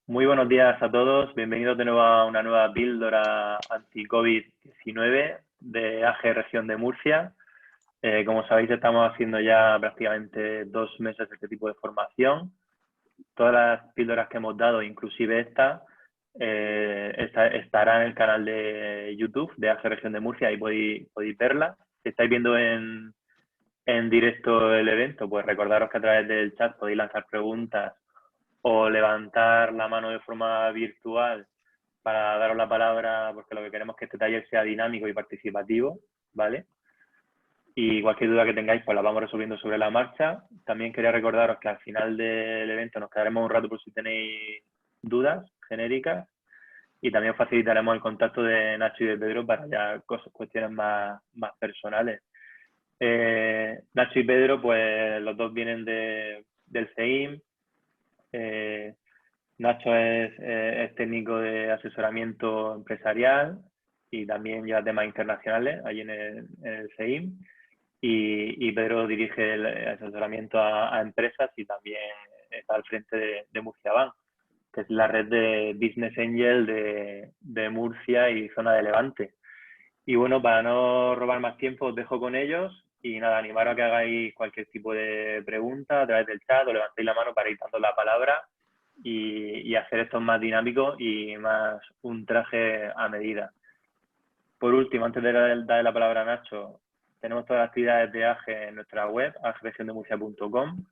Muy buenos días a todos. Bienvenidos de nuevo a una nueva píldora anti-COVID-19 de AG Región de Murcia. Como sabéis, estamos haciendo ya prácticamente 2 meses este tipo de formación. Todas las píldoras que hemos dado, inclusive esta, estará en el canal de YouTube de AG Región de Murcia y podéis verla. Si estáis viendo en directo el evento, pues recordaros que a través del chat podéis lanzar preguntas o levantar la mano de forma virtual para daros la palabra, porque lo que queremos es que este taller sea dinámico y participativo, ¿vale? Y cualquier duda que tengáis, pues la vamos resolviendo sobre la marcha. También quería recordaros que al final del evento nos quedaremos un rato por si tenéis dudas genéricas y también facilitaremos el contacto de Nacho y de Pedro para ya cuestiones más personales. Nacho y Pedro, pues los dos vienen del CEIM. Nacho es técnico de asesoramiento empresarial y también lleva temas internacionales allí en el CEIM. Y Pedro dirige el asesoramiento a empresas y también está al frente de Murcia Bank, que es la red de Business Angel de Murcia y zona de Levante. Y bueno, para no robar más tiempo, os dejo con ellos y nada, animaros a que hagáis cualquier tipo de pregunta a través del chat o levantéis la mano para ir dando la palabra y hacer esto más dinámico y más un traje a medida. Por último, antes de darle la palabra a Nacho, tenemos todas las actividades de AGE en nuestra web, agregiondeMurcia.com.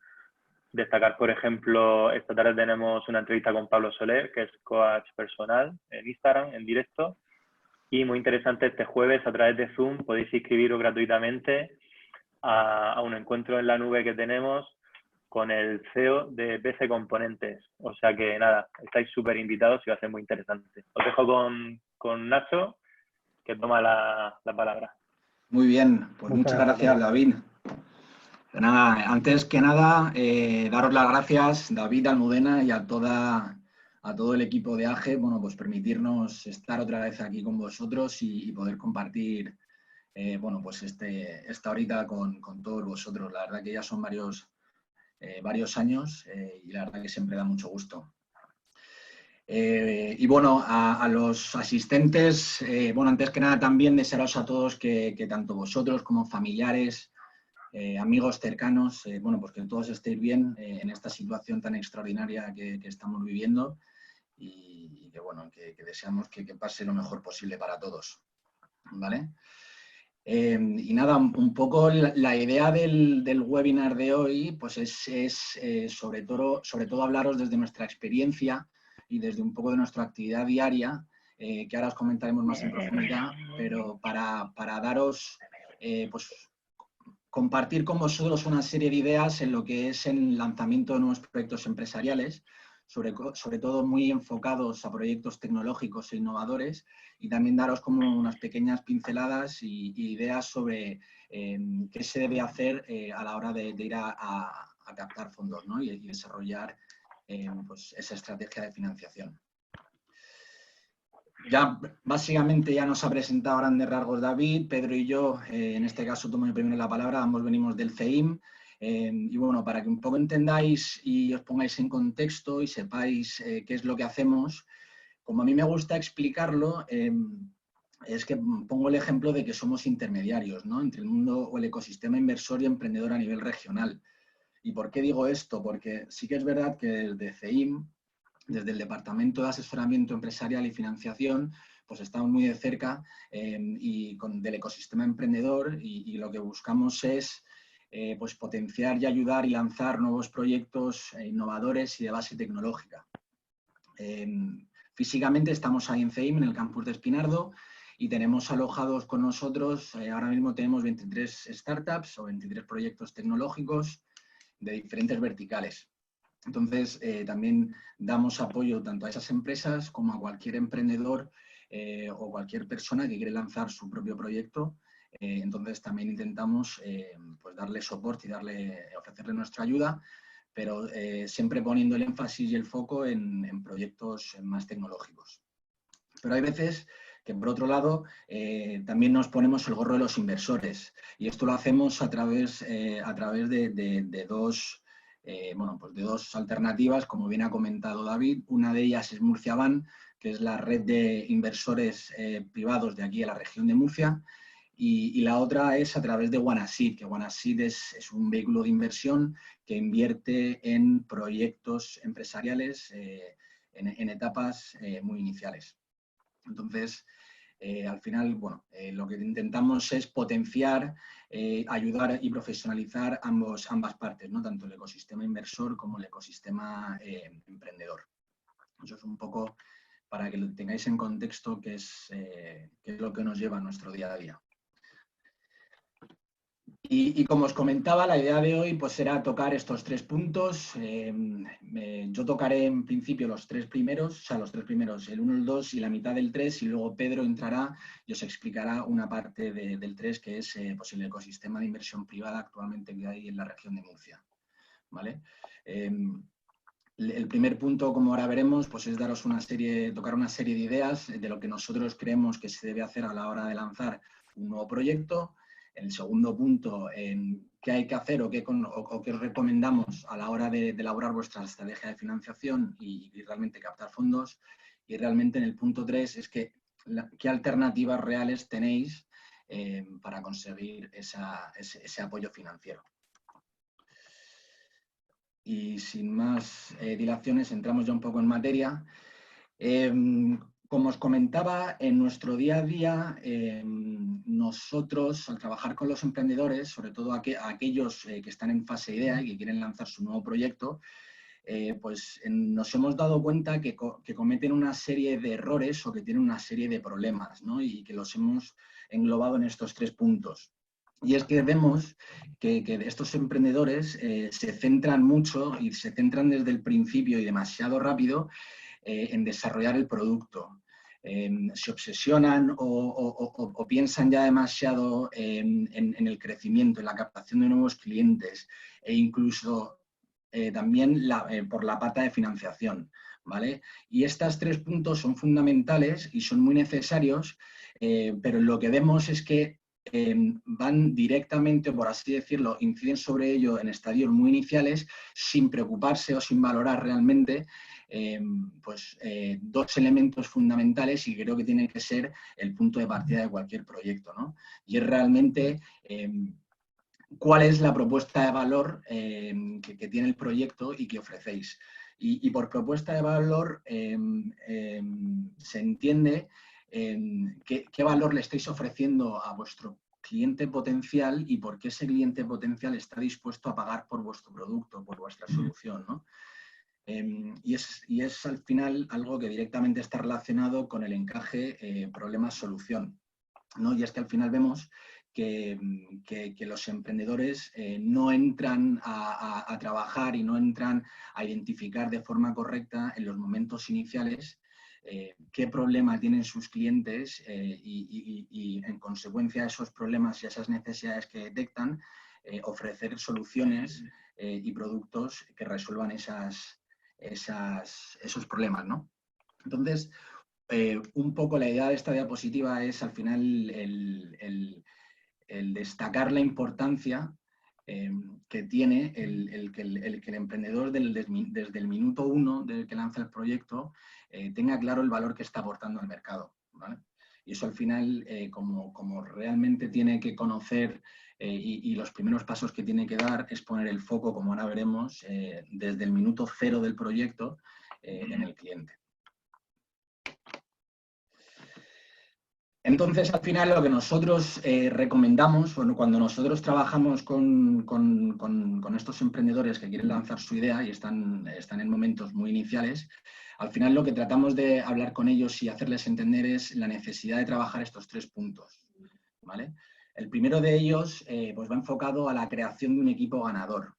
Destacar, por ejemplo, esta tarde tenemos una entrevista con Pablo Soler, que es coach personal en Instagram, en directo. Y muy interesante, este jueves a través de Zoom podéis inscribiros gratuitamente a un encuentro en la nube que tenemos con el CEO de BC Componentes. O sea que nada, estáis súper invitados y va a ser muy interesante. Os dejo con Nacho, que toma la palabra. Muy bien, pues muchas gracias, David. Nada, antes que nada, daros las gracias, David, Almudena y a todo el equipo de AGE, bueno, pues permitirnos estar otra vez aquí con vosotros y poder compartir, bueno, pues esta horita con todos vosotros. La verdad que ya son varios años y la verdad que siempre da mucho gusto. Y bueno, a los asistentes, bueno, antes que nada también desearos a todos que tanto vosotros como familiares, amigos cercanos, bueno, pues que todos estéis bien en esta situación tan extraordinaria que estamos viviendo y que, bueno, que deseamos que pase lo mejor posible para todos, ¿vale? Y nada, un poco la idea del webinar de hoy, pues es sobre todo hablaros desde nuestra experiencia y desde un poco de nuestra actividad diaria, que ahora os comentaremos más en profundidad, pero para daros, pues compartir con vosotros una serie de ideas en lo que es el lanzamiento de nuevos proyectos empresariales, sobre todo muy enfocados a proyectos tecnológicos e innovadores, y también daros como unas pequeñas pinceladas y ideas sobre qué se debe hacer a la hora de ir a captar fondos, ¿no? y desarrollar pues esa estrategia de financiación. Ya básicamente ya nos ha presentado a grandes rasgos David, Pedro y yo, en este caso tomo yo primero la palabra, ambos venimos del CEIM, y bueno, para que un poco entendáis y os pongáis en contexto y sepáis qué es lo que hacemos, como a mí me gusta explicarlo, es que pongo el ejemplo de que somos intermediarios, ¿no?, entre el mundo o el ecosistema inversor y emprendedor a nivel regional. ¿Y por qué digo esto? Porque sí que es verdad que desde CEIM, desde el Departamento de Asesoramiento Empresarial y Financiación, pues estamos muy de cerca del ecosistema emprendedor y lo que buscamos es pues potenciar y ayudar y lanzar nuevos proyectos innovadores y de base tecnológica. Físicamente estamos ahí en CEIM, en el campus de Espinardo, y tenemos alojados con nosotros, ahora mismo tenemos 23 startups o 23 proyectos tecnológicos de diferentes verticales. Entonces, también damos apoyo tanto a esas empresas como a cualquier emprendedor o cualquier persona que quiere lanzar su propio proyecto. Entonces, también intentamos pues darle soporte y ofrecerle nuestra ayuda, pero siempre poniendo el énfasis y el foco en proyectos más tecnológicos. Pero hay veces que, por otro lado, también nos ponemos el gorro de los inversores, y esto lo hacemos a través de dos bueno, pues de dos alternativas, como bien ha comentado David. Una de ellas es Murcia Van, que es la red de inversores privados de aquí de la región de Murcia, y la otra es a través de Wanaseed, que Wanaseed es un vehículo de inversión que invierte en proyectos empresariales en etapas muy iniciales. Entonces, al final, bueno, lo que intentamos es potenciar, ayudar y profesionalizar ambas partes, ¿no? Tanto el ecosistema inversor como el ecosistema emprendedor. Eso es un poco para que lo tengáis en contexto, qué es lo que nos lleva a nuestro día a día. Y como os comentaba, la idea de hoy pues será tocar estos tres puntos. Yo tocaré en principio los tres primeros, o sea, los tres primeros, el 1, el 2 y la mitad del 3, y luego Pedro entrará y os explicará una parte del 3, que es pues el ecosistema de inversión privada actualmente que hay en la región de Murcia, ¿vale? El primer punto, como ahora veremos, pues es tocar una serie de ideas de lo que nosotros creemos que se debe hacer a la hora de lanzar un nuevo proyecto. El segundo punto, qué hay que hacer o qué os recomendamos a la hora de elaborar vuestra estrategia de financiación y realmente captar fondos. Y realmente en el punto 3 es qué alternativas reales tenéis para conseguir ese apoyo financiero. Y sin más dilaciones, entramos ya un poco en materia. Como os comentaba, en nuestro día a día, nosotros, al trabajar con los emprendedores, sobre todo aquellos que están en fase idea y que quieren lanzar su nuevo proyecto, pues nos hemos dado cuenta que cometen una serie de errores o que tienen una serie de problemas, ¿no? Y que los hemos englobado en estos tres puntos. Y es que vemos que estos emprendedores se centran mucho y se centran desde el principio y demasiado rápido en desarrollar el producto. Se obsesionan o piensan ya demasiado en el crecimiento, en la captación de nuevos clientes e incluso también por la pata de financiación, ¿vale? Y estos tres puntos son fundamentales y son muy necesarios, pero lo que vemos es que van directamente, por así decirlo, inciden sobre ello en estadios muy iniciales sin preocuparse o sin valorar realmente dos elementos fundamentales y creo que tiene que ser el punto de partida de cualquier proyecto, ¿no? Y es realmente cuál es la propuesta de valor que tiene el proyecto y que ofrecéis. Y por propuesta de valor se entiende qué valor le estáis ofreciendo a vuestro cliente potencial y por qué ese cliente potencial está dispuesto a pagar por vuestro producto, por vuestra solución, ¿no? Y es al final algo que directamente está relacionado con el encaje problema-solución, ¿no? Y es que al final vemos que los emprendedores no entran a trabajar y no entran a identificar de forma correcta en los momentos iniciales qué problema tienen sus clientes y en consecuencia a esos problemas y a esas necesidades que detectan, ofrecer soluciones y productos que resuelvan esos problemas, ¿no? Entonces, un poco la idea de esta diapositiva es al final el destacar la importancia que tiene que el emprendedor desde el minuto 1 del que lanza el proyecto tenga claro el valor que está aportando al mercado, ¿vale? Y eso al final, como realmente tiene que conocer y los primeros pasos que tiene que dar es poner el foco, como ahora veremos, desde el minuto 0 del proyecto en el cliente. Entonces, al final, lo que nosotros recomendamos, bueno, cuando nosotros trabajamos con estos emprendedores que quieren lanzar su idea y están en momentos muy iniciales, al final lo que tratamos de hablar con ellos y hacerles entender es la necesidad de trabajar estos tres puntos, ¿vale? El primero de ellos pues va enfocado a la creación de un equipo ganador.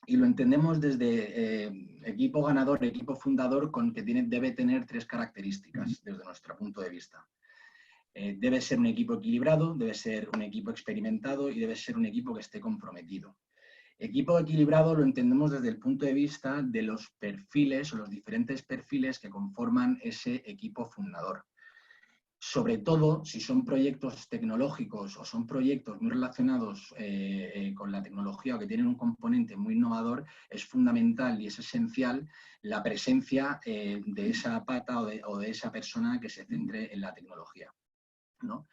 Y lo entendemos desde equipo ganador, equipo fundador, con que debe tener tres características desde nuestro punto de vista. Debe ser un equipo equilibrado, debe ser un equipo experimentado y debe ser un equipo que esté comprometido. Equipo equilibrado lo entendemos desde el punto de vista de los perfiles o los diferentes perfiles que conforman ese equipo fundador. Sobre todo si son proyectos tecnológicos o son proyectos muy relacionados con la tecnología o que tienen un componente muy innovador, es fundamental y es esencial la presencia de esa pata o de esa persona que se centre en la tecnología, ¿no?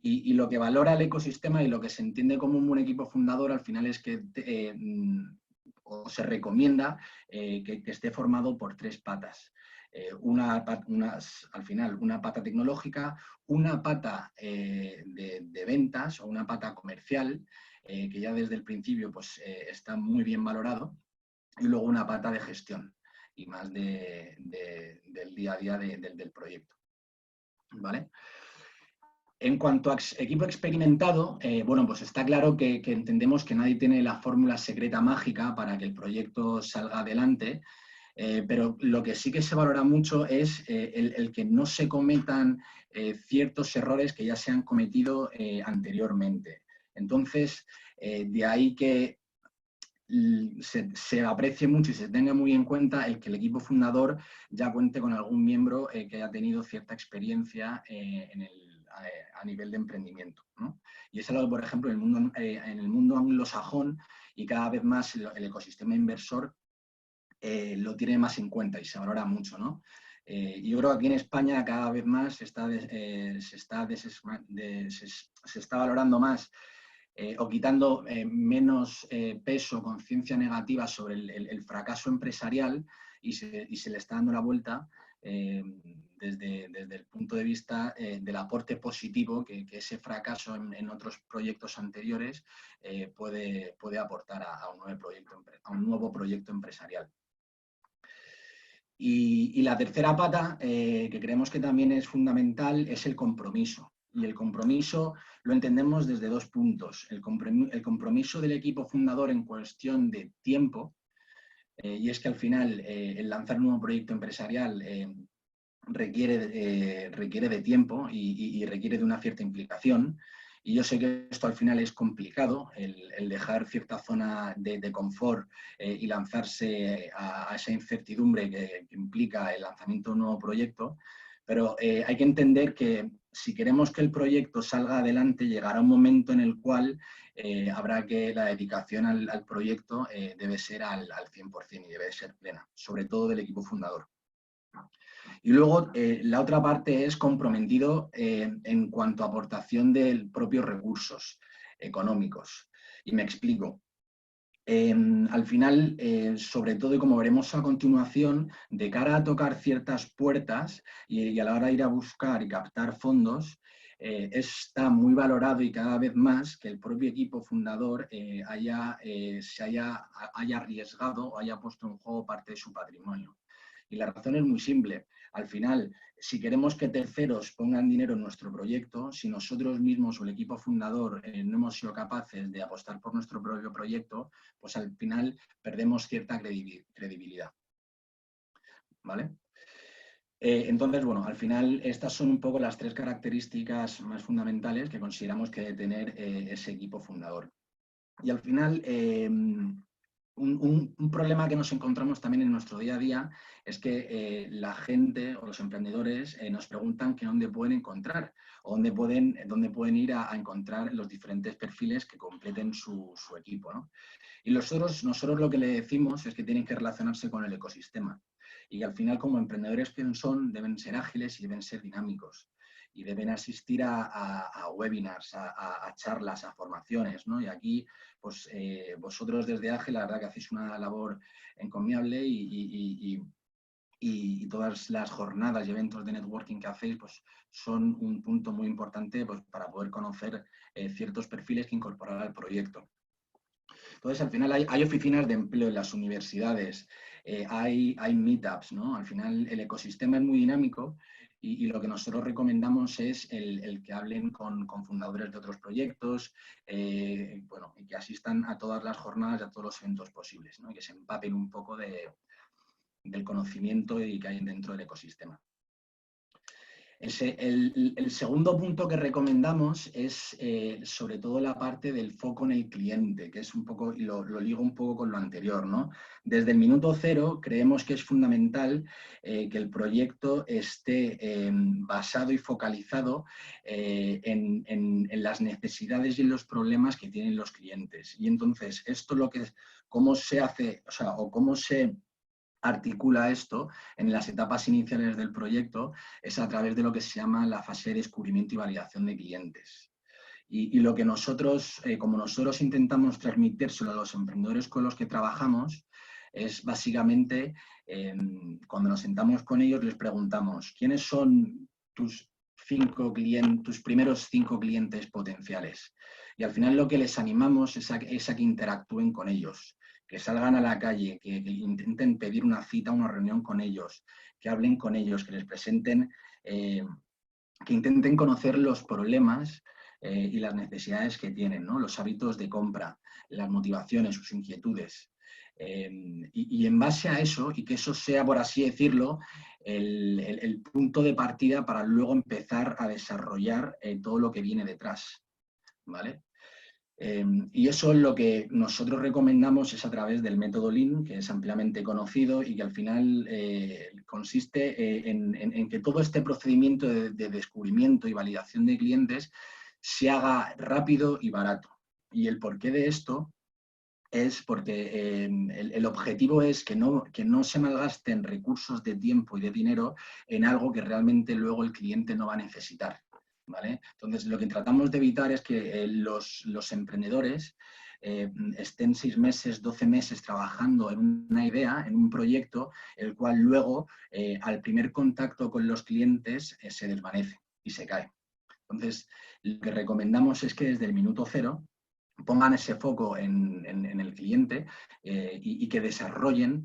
Y lo que valora el ecosistema y lo que se entiende como un buen equipo fundador al final es que o se recomienda que esté formado por 3 patas. Al final, una pata tecnológica, una pata de ventas o una pata comercial, que ya desde el principio pues, está muy bien valorado, y luego una pata de gestión y más del día a día del proyecto. ¿Vale? En cuanto a equipo experimentado, bueno, pues está claro que entendemos que nadie tiene la fórmula secreta mágica para que el proyecto salga adelante, pero lo que sí que se valora mucho es el que no se cometan ciertos errores que ya se han cometido anteriormente. Entonces, de ahí que se aprecie mucho y se tenga muy en cuenta el que el equipo fundador ya cuente con algún miembro que haya tenido cierta experiencia a nivel de emprendimiento, ¿no? Y es algo, por ejemplo, en el mundo anglosajón y cada vez más el ecosistema inversor lo tiene más en cuenta y se valora mucho, ¿no? Yo creo que aquí en España cada vez más se está valorando más o quitando menos peso, conciencia negativa sobre el fracaso empresarial y se le está dando la vuelta desde el punto de vista del aporte positivo que ese fracaso en otros proyectos anteriores puede aportar a un nuevo proyecto empresarial. Y la tercera pata, que creemos que también es fundamental, es el compromiso. Y el compromiso lo entendemos desde 2 puntos. El compromiso del equipo fundador en cuestión de tiempo, y es que al final el lanzar un nuevo proyecto empresarial requiere de tiempo y requiere de una cierta implicación. Y yo sé que esto al final es complicado, el dejar cierta zona de confort y lanzarse a esa incertidumbre que implica el lanzamiento de un nuevo proyecto, pero hay que entender que si queremos que el proyecto salga adelante, llegará un momento en el cual habrá que la dedicación al proyecto debe ser al 100% y debe ser plena, sobre todo del equipo fundador. Y luego la otra parte es comprometido en cuanto a aportación de propios recursos económicos. Y me explico. Al final, sobre todo, y como veremos a continuación, de cara a tocar ciertas puertas y a la hora de ir a buscar y captar fondos, está muy valorado y cada vez más que el propio equipo fundador haya arriesgado o haya puesto en juego parte de su patrimonio. Y la razón es muy simple. Al final, si queremos que terceros pongan dinero en nuestro proyecto, si nosotros mismos o el equipo fundador no hemos sido capaces de apostar por nuestro propio proyecto, pues al final perdemos cierta credibilidad. ¿Vale? Entonces, bueno, al final estas son un poco las 3 características más fundamentales que consideramos que debe tener ese equipo fundador. Y al final, un problema que nos encontramos también en nuestro día a día es que la gente o los emprendedores nos preguntan que dónde pueden encontrar o dónde pueden ir a encontrar los diferentes perfiles que completen su equipo, ¿no? Y nosotros lo que le decimos es que tienen que relacionarse con el ecosistema y que al final, como emprendedores que son, deben ser ágiles y deben ser dinámicos y deben asistir a webinars, a charlas, a formaciones, ¿no? Y aquí, pues vosotros desde Ágil, la verdad que hacéis una labor encomiable y todas las jornadas y eventos de networking que hacéis pues, son un punto muy importante pues, para poder conocer ciertos perfiles que incorporar al proyecto. Entonces, al final hay oficinas de empleo en las universidades, hay meetups, ¿no? Al final el ecosistema es muy dinámico y lo que nosotros recomendamos es el que hablen con fundadores de otros proyectos, bueno, y que asistan a todas las jornadas y a todos los eventos posibles, ¿no? Y que se empapen un poco del conocimiento y que hay dentro del ecosistema. El segundo punto que recomendamos es sobre todo la parte del foco en el cliente, que es un poco, y lo ligo un poco con lo anterior, ¿no? Desde el minuto cero creemos que es fundamental que el proyecto esté basado y focalizado en las necesidades y en los problemas que tienen los clientes. Y entonces, cómo se hace, o sea, o cómo se articula esto en las etapas iniciales del proyecto es a través de lo que se llama la fase de descubrimiento y validación de clientes. Y lo que nosotros, como nosotros intentamos transmitírselo a los emprendedores con los que trabajamos, es básicamente cuando nos sentamos con ellos les preguntamos ¿quiénes son tus primeros 5 clientes potenciales? Y al final lo que les animamos es a que interactúen con ellos, que salgan a la calle, que intenten pedir una cita, una reunión con ellos, que hablen con ellos, que les presenten, que intenten conocer los problemas y las necesidades que tienen, ¿no? Los hábitos de compra, las motivaciones, sus inquietudes. Y en base a eso, y que eso sea, por así decirlo, el punto de partida para luego empezar a desarrollar todo lo que viene detrás, ¿vale? Y eso es lo que nosotros recomendamos es a través del método Lean, que es ampliamente conocido y que al final consiste en que todo este procedimiento de descubrimiento y validación de clientes se haga rápido y barato. Y el porqué de esto es porque el objetivo es que no se malgasten recursos de tiempo y de dinero en algo que realmente luego el cliente no va a necesitar. ¿Vale? Entonces, lo que tratamos de evitar es que los emprendedores estén 6 meses, 12 meses trabajando en una idea, en un proyecto, el cual luego, al primer contacto con los clientes, se desvanece y se cae. Entonces, lo que recomendamos es que desde el minuto cero pongan ese foco en el cliente y que desarrollen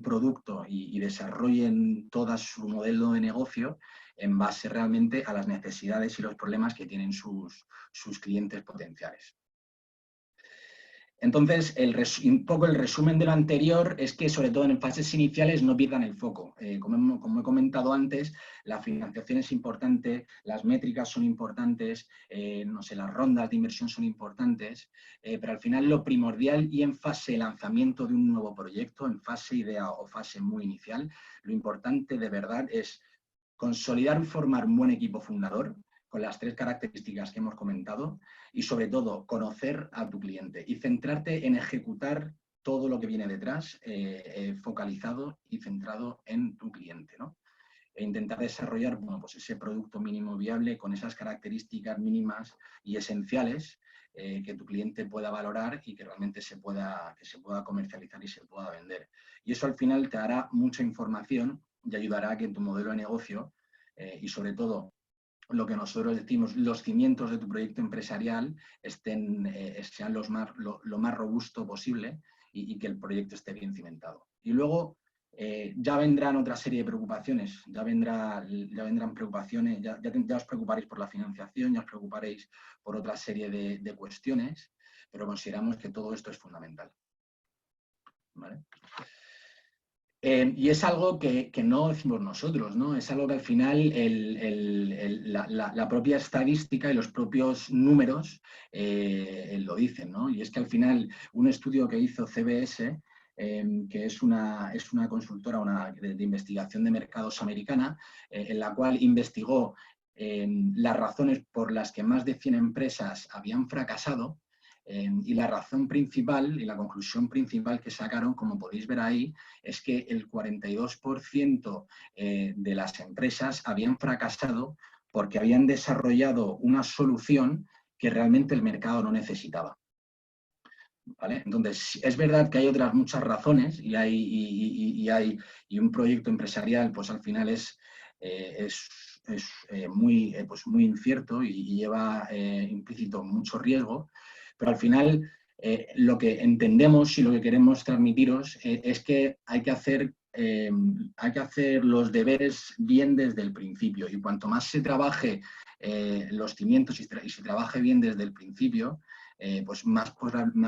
producto y desarrollen todo su modelo de negocio en base realmente a las necesidades y los problemas que tienen sus clientes potenciales. Entonces, un poco el resumen de lo anterior es que, sobre todo en fases iniciales, no pierdan el foco. Como he comentado antes, la financiación es importante, las métricas son importantes, no sé, las rondas de inversión son importantes, pero al final lo primordial y en fase de lanzamiento de un nuevo proyecto, en fase idea o fase muy inicial, lo importante de verdad es consolidar y formar un buen equipo fundador, con las 3 características que hemos comentado, y sobre todo conocer a tu cliente y centrarte en ejecutar todo lo que viene detrás, focalizado y centrado en tu cliente, ¿no? E intentar desarrollar, bueno, pues ese producto mínimo viable con esas características mínimas y esenciales que tu cliente pueda valorar y que realmente que se pueda comercializar y se pueda vender. Y eso al final te dará mucha información y ayudará a que en tu modelo de negocio y sobre todo lo que nosotros decimos, los cimientos de tu proyecto empresarial sean lo más robusto posible y que el proyecto esté bien cimentado. Y luego ya vendrán otra serie de preocupaciones, ya vendrán preocupaciones, ya os preocuparéis por la financiación, ya os preocuparéis por otra serie de cuestiones, pero consideramos que todo esto es fundamental. ¿Vale? Y es algo que no decimos nosotros, ¿no? Es algo que al final la propia estadística y los propios números lo dicen, ¿no? Y es que al final un estudio que hizo CBS, que es una consultora de investigación de mercados americana, en la cual investigó las razones por las que más de 100 empresas habían fracasado, y la razón principal y la conclusión principal que sacaron, como podéis ver ahí, es que el 42% de las empresas habían fracasado porque habían desarrollado una solución que realmente el mercado no necesitaba. ¿Vale? Entonces, es verdad que hay otras muchas razones y un proyecto empresarial, pues al final es muy incierto y lleva implícito mucho riesgo, pero al final lo que entendemos y lo que queremos transmitiros es que hay que hacer los deberes bien desde el principio, y cuanto más se trabaje los cimientos y se trabaje bien desde el principio, pues más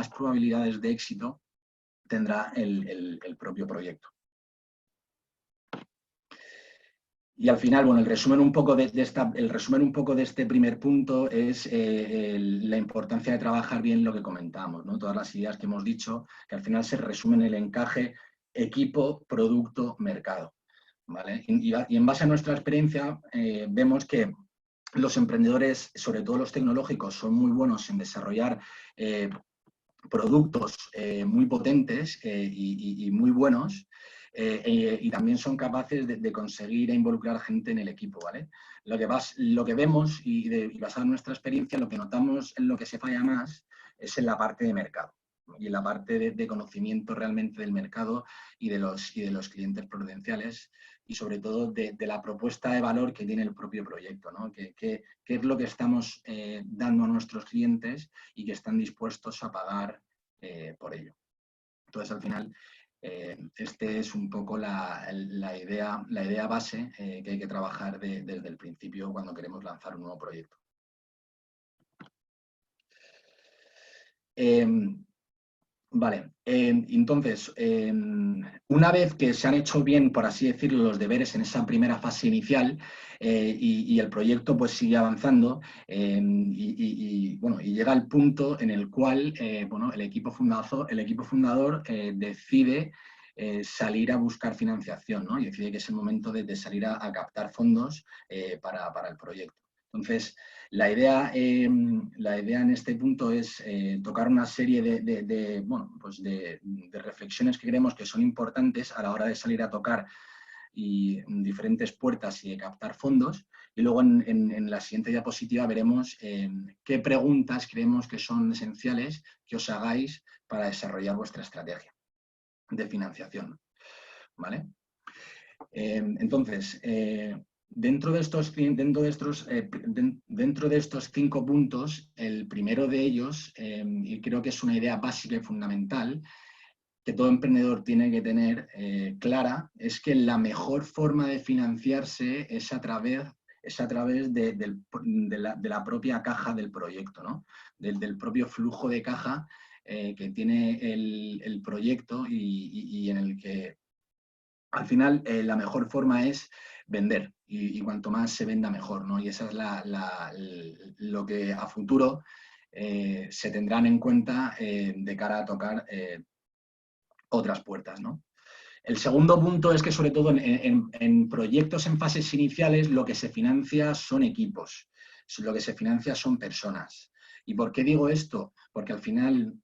probabilidades de éxito tendrá el propio proyecto. Y al final, bueno, el resumen un poco de este primer punto es la importancia de trabajar bien lo que comentamos, ¿no? Todas las ideas que hemos dicho, que al final se resumen en el encaje equipo, producto, mercado, ¿vale? Y en base a nuestra experiencia vemos que los emprendedores, sobre todo los tecnológicos, son muy buenos en desarrollar productos muy potentes y muy buenos, y también son capaces de conseguir e involucrar gente en el equipo, ¿vale? Lo que vemos y basado en nuestra experiencia, lo que notamos en lo que se falla más es en la parte de mercado, ¿no? Y en la parte de conocimiento realmente del mercado y de los clientes potenciales, y sobre todo de la propuesta de valor que tiene el propio proyecto, ¿no? ¿Qué es lo que estamos dando a nuestros clientes y que están dispuestos a pagar por ello? Entonces, al final, este es un poco la idea base que hay que trabajar desde el principio cuando queremos lanzar un nuevo proyecto. Vale, entonces, una vez que se han hecho bien, por así decirlo, los deberes en esa primera fase inicial y el proyecto pues sigue avanzando bueno, y llega al punto en el cual bueno, el equipo fundador decide salir a buscar financiación, ¿no? Y decide que es el momento de salir a captar fondos para el proyecto. Entonces, la idea en este punto es tocar una serie de reflexiones que creemos que son importantes a la hora de salir a tocar diferentes puertas y de captar fondos. Y luego en la siguiente diapositiva veremos qué preguntas creemos que son esenciales que os hagáis para desarrollar vuestra estrategia de financiación, ¿vale? Entonces, dentro de estos 5 puntos, el primero de ellos, y creo que es una idea básica y fundamental que todo emprendedor tiene que tener clara, es que la mejor forma de financiarse es a través de la propia caja del proyecto, ¿no? Del propio flujo de caja que tiene el proyecto y en el que al final la mejor forma es vender y cuanto más se venda mejor, ¿no? Y esa es lo que a futuro se tendrán en cuenta de cara a tocar otras puertas, ¿no? El segundo punto es que sobre todo en proyectos en fases iniciales lo que se financia son equipos, lo que se financia son personas. ¿Y por qué digo esto? Porque al final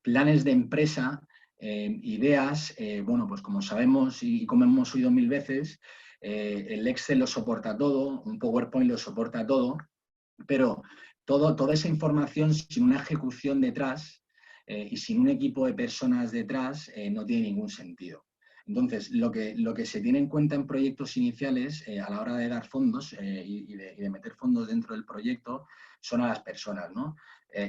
planes de empresa, ideas, bueno, pues como sabemos y como hemos oído 1000 veces, el Excel lo soporta todo, un PowerPoint lo soporta todo, pero toda esa información sin una ejecución detrás y sin un equipo de personas detrás no tiene ningún sentido. Entonces, lo que se tiene en cuenta en proyectos iniciales a la hora de dar fondos y de meter fondos dentro del proyecto son a las personas, ¿no?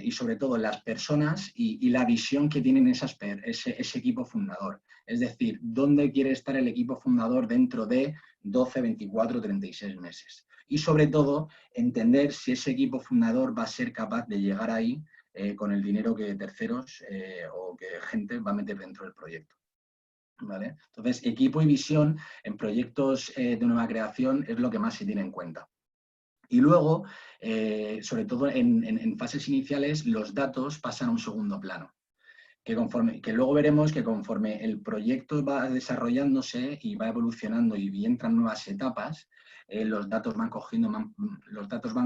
Y sobre todo las personas y la visión que tienen ese equipo fundador. Es decir, ¿dónde quiere estar el equipo fundador dentro de 12, 24, 36 meses? Y sobre todo, entender si ese equipo fundador va a ser capaz de llegar ahí con el dinero que terceros o que gente va a meter dentro del proyecto, ¿vale? Entonces, equipo y visión en proyectos de nueva creación es lo que más se tiene en cuenta. Y luego, sobre todo en fases iniciales, los datos pasan a un segundo plano. Que luego veremos que conforme el proyecto va desarrollándose y va evolucionando y entran nuevas etapas, los datos van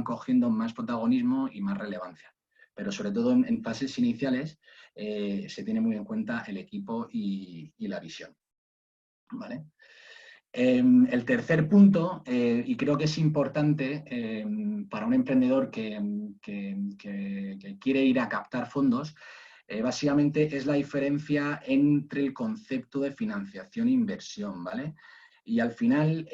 cogiendo más protagonismo y más relevancia. Pero sobre todo en fases iniciales se tiene muy en cuenta el equipo y la visión, ¿vale? El tercer punto, y creo que es importante para un emprendedor que quiere ir a captar fondos, básicamente es la diferencia entre el concepto de financiación e inversión, ¿vale? Y al final,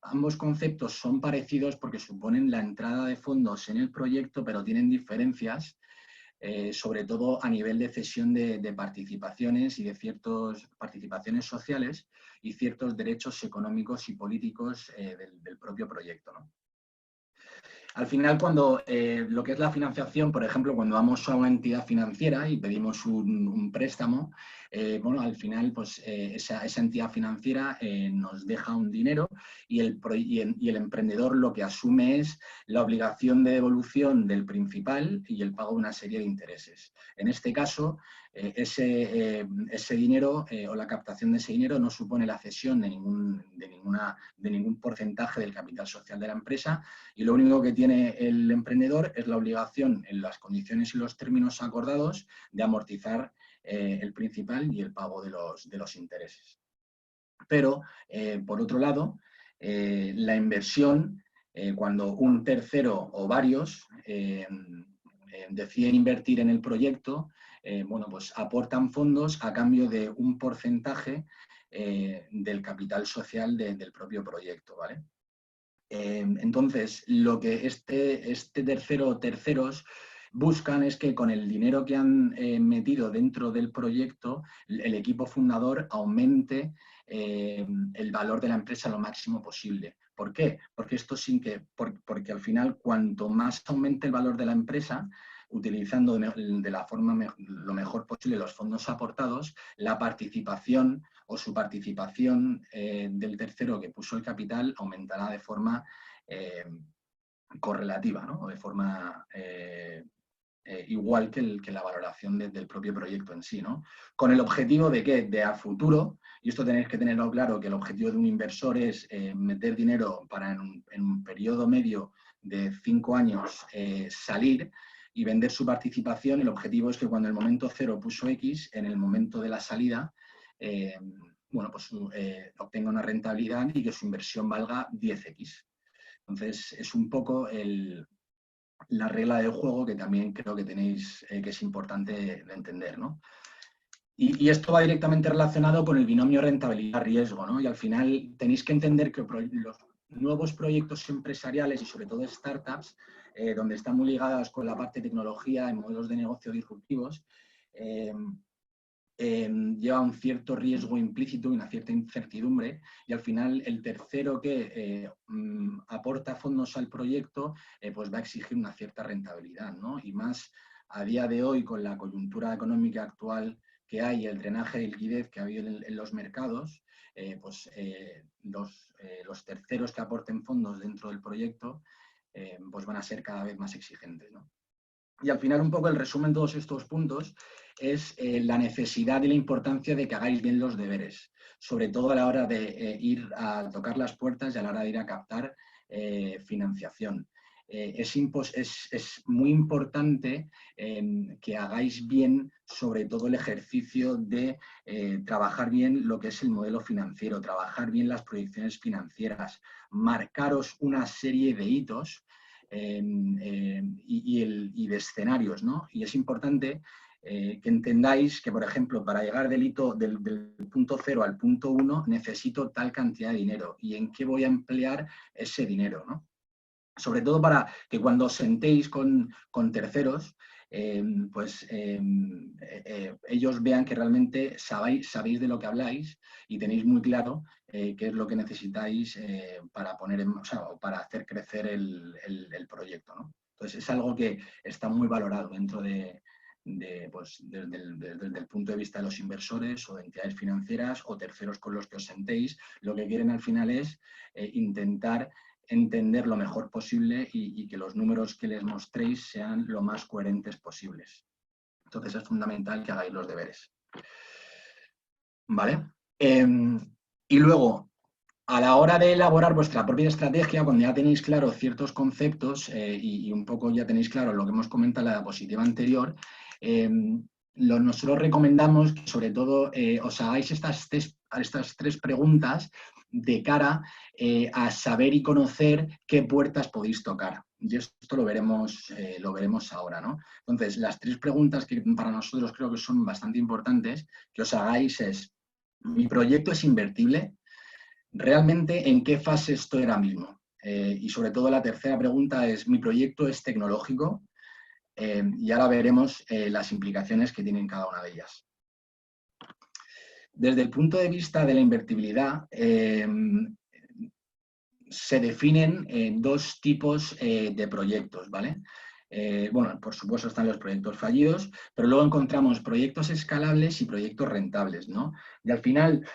ambos conceptos son parecidos porque suponen la entrada de fondos en el proyecto, pero tienen diferencias, sobre todo a nivel de cesión de participaciones y de ciertas participaciones sociales y ciertos derechos económicos y políticos del propio proyecto, ¿no? Al final, cuando lo que es la financiación, por ejemplo, cuando vamos a una entidad financiera y pedimos un préstamo, bueno, al final, pues esa entidad financiera nos deja un dinero y el emprendedor lo que asume es la obligación de devolución del principal y el pago de una serie de intereses. En este caso, ese dinero o la captación de ese dinero no supone la cesión de ningún porcentaje del capital social de la empresa, y lo único que tiene el emprendedor es la obligación, en las condiciones y los términos acordados, de amortizar el principal y el pago de los intereses. Pero, por otro lado, la inversión, cuando un tercero o varios deciden invertir en el proyecto, bueno, pues aportan fondos a cambio de un porcentaje del capital social del propio proyecto, ¿vale? Entonces, lo que este tercero o terceros buscan es que con el dinero que han metido dentro del proyecto, el equipo fundador aumente el valor de la empresa lo máximo posible. ¿Por qué? Porque porque al final, cuanto más aumente el valor de la empresa, utilizando de la forma lo mejor posible los fondos aportados, la participación o su participación del tercero que puso el capital aumentará de forma correlativa, ¿no? O de forma igual que la valoración del propio proyecto en sí, ¿no? Con el objetivo de que de a futuro, y esto tenéis que tenerlo claro, que el objetivo de un inversor es meter dinero para en un periodo medio de 5 años salir y vender su participación. El objetivo es que cuando el momento cero puso X, en el momento de la salida, bueno, pues obtenga una rentabilidad y que su inversión valga 10X. Entonces, es un poco la regla del juego que también creo que tenéis, que es importante de entender, ¿no? Y esto va directamente relacionado con el binomio rentabilidad-riesgo, ¿no? Y al final tenéis que entender que los nuevos proyectos empresariales y sobre todo startups, donde están muy ligadas con la parte de tecnología y modelos de negocio disruptivos, lleva un cierto riesgo implícito y una cierta incertidumbre, y al final el tercero que aporta fondos al proyecto pues va a exigir una cierta rentabilidad, ¿no? Y más a día de hoy, con la coyuntura económica actual que hay, el drenaje de liquidez que ha habido en los mercados, pues los terceros que aporten fondos dentro del proyecto pues van a ser cada vez más exigentes, ¿no? Y al final, un poco el resumen de todos estos puntos es la necesidad y la importancia de que hagáis bien los deberes, sobre todo a la hora de ir a tocar las puertas y a la hora de ir a captar financiación. Es muy importante que hagáis bien, sobre todo el ejercicio de trabajar bien lo que es el modelo financiero, trabajar bien las proyecciones financieras, marcaros una serie de hitos y de escenarios, ¿no? Y es importante que entendáis que, por ejemplo, para llegar del punto 0 al punto 1 necesito tal cantidad de dinero y en qué voy a emplear ese dinero, ¿no? Sobre todo para que cuando os sentéis con terceros, pues ellos vean que realmente sabéis de lo que habláis y tenéis muy claro qué es lo que necesitáis para para hacer crecer el proyecto, ¿no? Entonces es algo que está muy valorado dentro desde el punto de vista de los inversores o de entidades financieras o terceros con los que os sentéis. Lo que quieren al final es intentar entender lo mejor posible y que los números que les mostréis sean lo más coherentes posibles. Entonces es fundamental que hagáis los deberes. ¿Vale? Y luego, a la hora de elaborar vuestra propia estrategia, cuando ya tenéis claro ciertos conceptos y un poco ya tenéis claro lo que hemos comentado en la diapositiva anterior, nosotros recomendamos que sobre todo os hagáis estas tres preguntas de cara a saber y conocer qué puertas podéis tocar. Y esto lo veremos ahora, ¿no? Entonces, las tres preguntas que para nosotros creo que son bastante importantes que os hagáis es: ¿mi proyecto es invertible? ¿Realmente en qué fase estoy ahora mismo? Y sobre todo la tercera pregunta es: ¿mi proyecto es tecnológico? Y ahora veremos las implicaciones que tienen cada una de ellas. Desde el punto de vista de la invertibilidad, se definen dos tipos de proyectos, ¿vale? Bueno, por supuesto están los proyectos fallidos, pero luego encontramos proyectos escalables y proyectos rentables, ¿no? Y al final,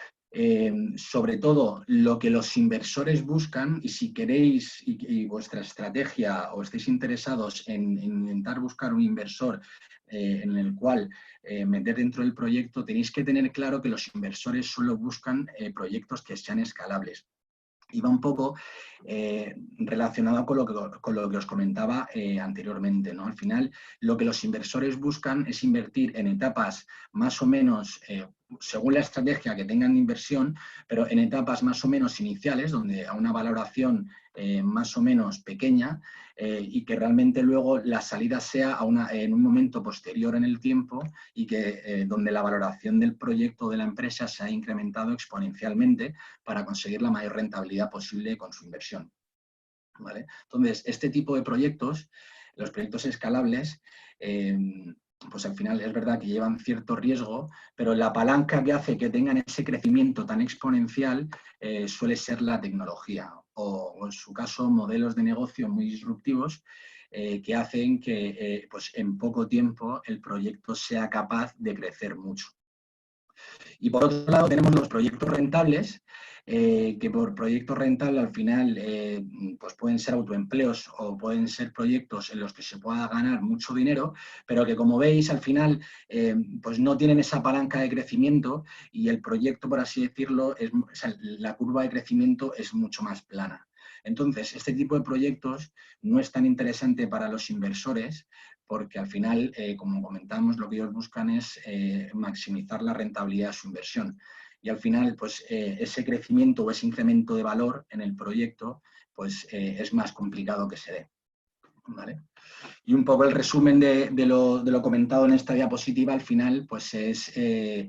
sobre todo, lo que los inversores buscan, y si queréis y vuestra estrategia o estéis interesados en intentar buscar un inversor en el cual meter dentro del proyecto, tenéis que tener claro que los inversores solo buscan proyectos que sean escalables. Y va un poco relacionado con lo que os comentaba anteriormente, ¿no? Al final, lo que los inversores buscan es invertir en etapas más o menos, según la estrategia que tengan de inversión, pero en etapas más o menos iniciales, donde a una valoración más o menos pequeña y que realmente luego la salida sea en un momento posterior en el tiempo y que donde la valoración del proyecto de la empresa se ha incrementado exponencialmente para conseguir la mayor rentabilidad posible con su inversión, ¿vale? Entonces, este tipo de proyectos, los proyectos escalables, pues al final es verdad que llevan cierto riesgo, pero la palanca que hace que tengan ese crecimiento tan exponencial suele ser la tecnología o en su caso modelos de negocio muy disruptivos que hacen que pues en poco tiempo el proyecto sea capaz de crecer mucho. Y por otro lado tenemos los proyectos rentables, que por proyectos rentables al final pues pueden ser autoempleos o pueden ser proyectos en los que se pueda ganar mucho dinero, pero que como veis al final pues no tienen esa palanca de crecimiento y el proyecto, por así decirlo, o sea, la curva de crecimiento es mucho más plana. Entonces, este tipo de proyectos no es tan interesante para los inversores porque al final, como comentamos, lo que ellos buscan es maximizar la rentabilidad de su inversión. Y al final, pues ese crecimiento o ese incremento de valor en el proyecto, pues es más complicado que se dé, ¿vale? Y un poco el resumen de lo comentado en esta diapositiva, al final, pues es este,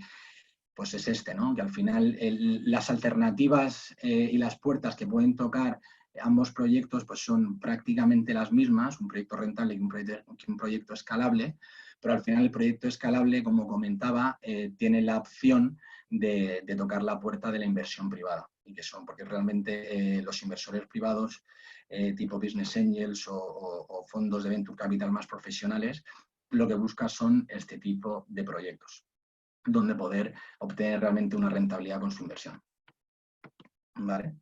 ¿no? Que al final las alternativas y las puertas que pueden tocar ambos proyectos pues son prácticamente las mismas, un proyecto rentable y un proyecto escalable, pero al final el proyecto escalable, como comentaba, tiene la opción de tocar la puerta de la inversión privada, y que son, porque realmente los inversores privados tipo Business Angels o fondos de Venture Capital más profesionales, lo que buscan son este tipo de proyectos donde poder obtener realmente una rentabilidad con su inversión. ¿Vale?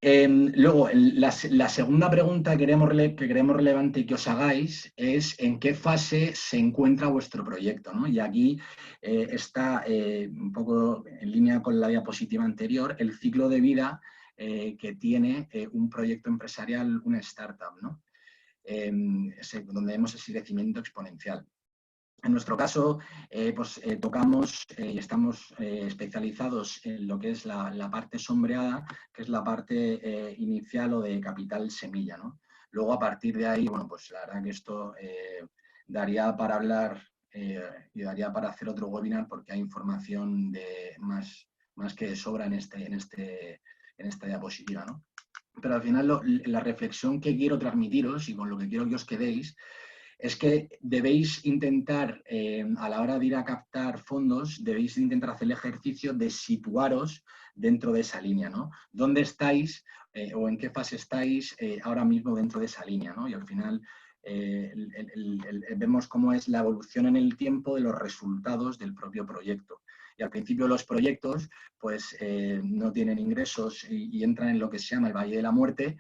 Luego, la segunda pregunta que queremos relevante que os hagáis es en qué fase se encuentra vuestro proyecto, ¿no? Y aquí está un poco en línea con la diapositiva anterior, el ciclo de vida que tiene un proyecto empresarial, una startup, ¿no? Donde vemos ese crecimiento exponencial. En nuestro caso, tocamos y estamos especializados en lo que es la parte sombreada, que es la parte inicial o de capital semilla, ¿no? Luego, a partir de ahí, bueno, pues la verdad que esto daría para hablar y daría para hacer otro webinar porque hay información más que de sobra en esta diapositiva, ¿no? Pero al final la reflexión que quiero transmitiros y con lo que quiero que os quedéis es que debéis intentar, a la hora de ir a captar fondos, debéis intentar hacer el ejercicio de situaros dentro de esa línea, ¿no? ¿Dónde estáis o en qué fase estáis ahora mismo dentro de esa línea, ¿no? Y al final vemos cómo es la evolución en el tiempo de los resultados del propio proyecto. Y al principio los proyectos pues no tienen ingresos y entran en lo que se llama el Valle de la Muerte,